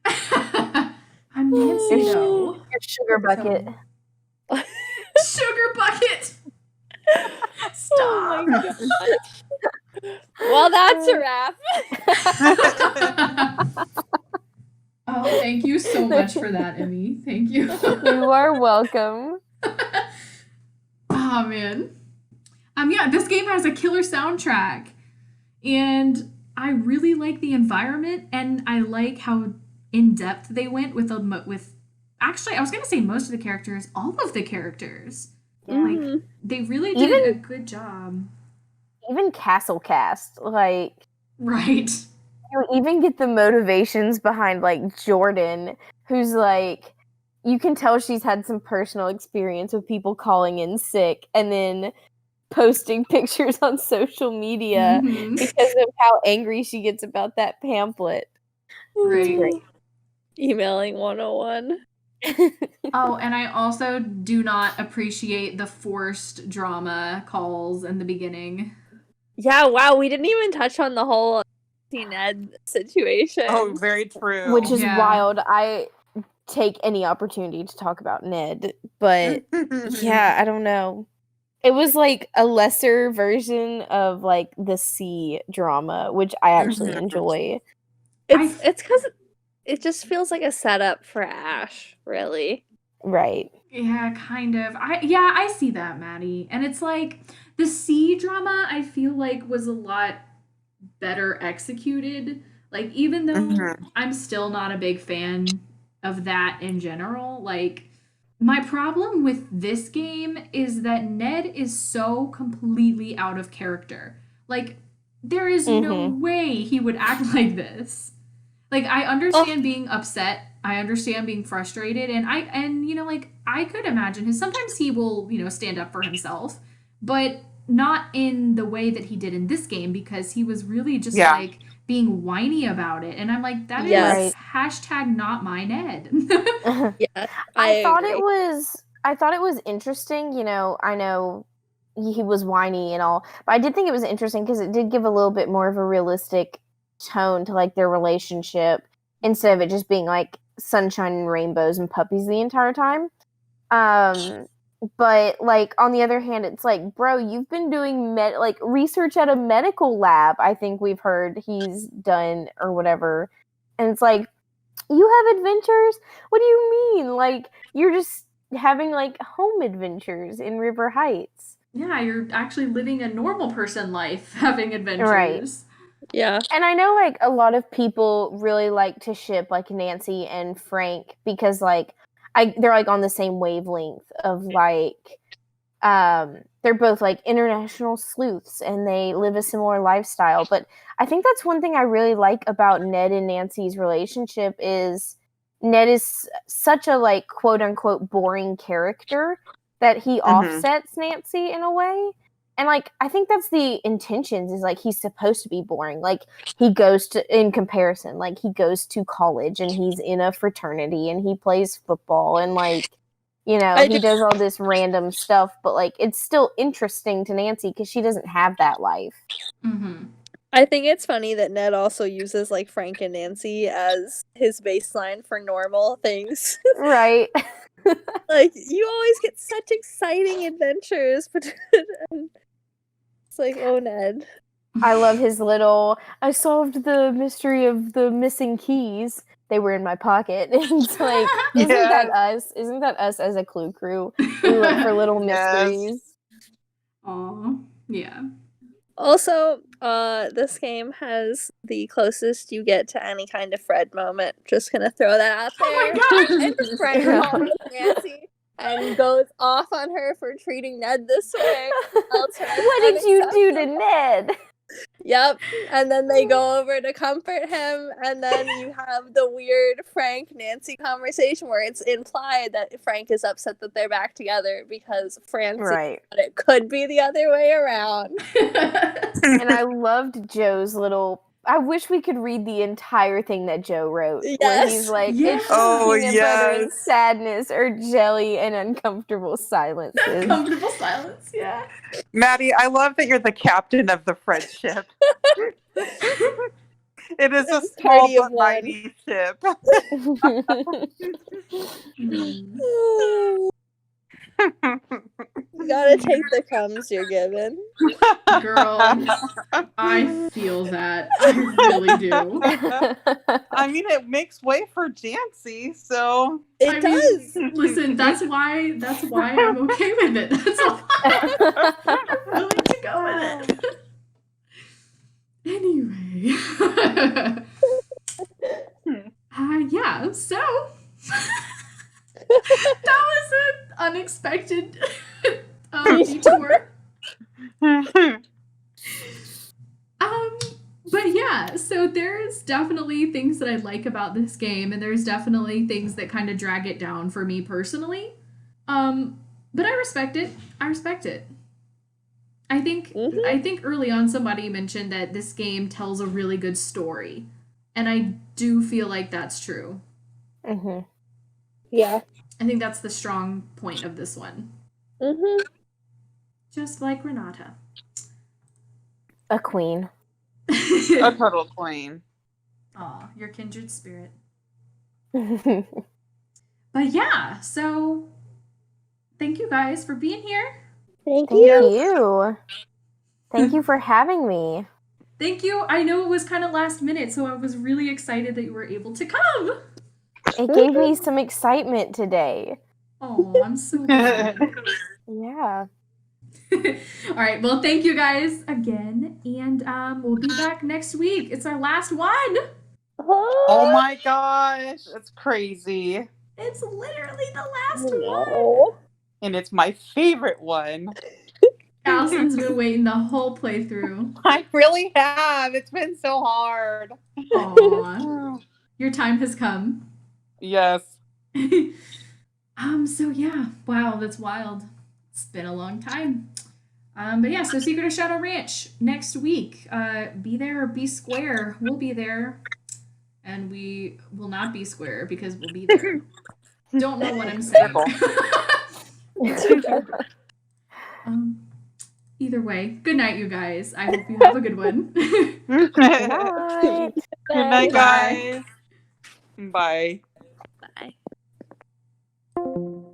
I'm Nancy, though. Your sugar bucket. Sugar Bucket! Stop. Oh my gosh. Well, that's a wrap. Oh, thank you so much for that, Emmy. Thank you. You are welcome. Oh man. Yeah, this game has a killer soundtrack. And I really like the environment and I like how in depth they went with actually, I was going to say most of the characters, all of the characters. Mhm. Like they really did Even- a good job. Even Castle Cast, like, Right. you even get the motivations behind like Jordan, who's like, you can tell she's had some personal experience with people calling in sick, and then posting pictures on social media Mhm. because of how angry she gets about that pamphlet. Right. Great. Emailing 101. Oh, and I also do not appreciate the forced drama calls in the beginning. Yeah, wow, we didn't even touch on the whole Ned situation. Oh, very true. Which is Yeah. wild. I take any opportunity to talk about Ned, but yeah, I don't know. It was like a lesser version of like the sea drama, which I actually enjoy. It's because it just feels like a setup for Ash, really. Right. Yeah, kind of. I see that, Maddie. And it's like the sea drama I feel like was a lot better executed. Like even though I'm still not a big fan of that in general, like my problem with this game is that Ned is so completely out of character. Like there is no way he would act like this. Like I understand being upset, I understand being frustrated, and I could imagine his sometimes he will, stand up for himself, but not in the way that he did in this game because he was really just like being whiny about it. And I'm like, that is Yes. hashtag not my Ned. Yeah. I thought agree. it was interesting, I know he was whiny and all, but I did think it was interesting because it did give a little bit more of a realistic tone to like their relationship instead of it just being like sunshine and rainbows and puppies the entire time. But like on the other hand, it's like, bro, you've been doing research at a medical lab. I think we've heard he's done or whatever, and it's like, you have adventures? What do you mean? Like you're just having like home adventures in River Heights. Yeah, you're actually living a normal person life, having adventures. Right. Yeah. And I know like a lot of people really like to ship like Nancy and Frank because like they're like on the same wavelength of like they're both like international sleuths and they live a similar lifestyle. But I think that's one thing I really like about Ned and Nancy's relationship is Ned is such a like quote unquote boring character that he offsets Nancy in a way. And like I think that's the intentions is like he's supposed to be boring. Like he goes to in comparison, like he goes to college and he's in a fraternity and he plays football and like he does all this random stuff, but like it's still interesting to Nancy because she doesn't have that life. Mm-hmm. I think it's funny that Ned also uses like Frank and Nancy as his baseline for normal things. Right. Like you always get such exciting adventures, but it's like, oh, Ned. I love his little, I solved the mystery of the missing keys. They were in my pocket. It's like, isn't that us? Isn't that us as a Clue crew? We look for little mysteries. Aw, yeah. Also, this game has the closest you get to any kind of Fred moment. Just gonna throw that out there. Oh my god! And Fred calls Nancy and goes off on her for treating Ned this way. What did you do to Ned? Yep. And then they go over to comfort him, and then you have the weird Frank-Nancy conversation where it's implied that Frank is upset that they're back together because Francie thought it could be the other way around. And I loved Joe's little... I wish we could read the entire thing that Joe wrote. Yes. Where he's like, it's peanut butter and sadness or jelly and uncomfortable silences. Uncomfortable silence, yeah. Maddie, I love that you're the captain of the friendship. It is a small but mighty ship. You gotta take the crumbs you're given. Girl, I feel that. I really do. I mean, it makes way for Jancy, so... It does! Listen, that's why I'm okay with it. That's why I'm willing to go with it. Anyway. Yeah, so... that was an unexpected detour. But yeah, so there's definitely things that I like about this game, and there's definitely things that kind of drag it down for me personally. But I respect it. I think Mhm. I think early on somebody mentioned that this game tells a really good story. And I do feel like that's true. Mhm. Yeah. I think that's the strong point of this one. Mhm. Just like Renata. A queen. A total queen. Aw, your kindred spirit. Thank But yeah, so thank you guys for being here. Thank you. you. Thank you for having me. Thank you. I know it was kind of last minute, so I was really excited that you were able to come. It gave me some excitement today. Oh, I'm so glad. Yeah. All right. Well, thank you guys again, and we'll be back next week. It's our last one. Oh my gosh, it's crazy. It's literally the last one. No. And it's my favorite one. Allison's been waiting the whole playthrough. I really have. It's been so hard. Aw, your time has come. Yes. So yeah, wow, that's wild. It's been a long time. But yeah, so Secret of Shadow Ranch next week. Be there or be square. We'll be there. And we will not be square because we'll be there. Don't know what I'm saying. Either way, good night, you guys. I hope you have a good one. Good night. Good night, Bye. guys. Bye. Bye.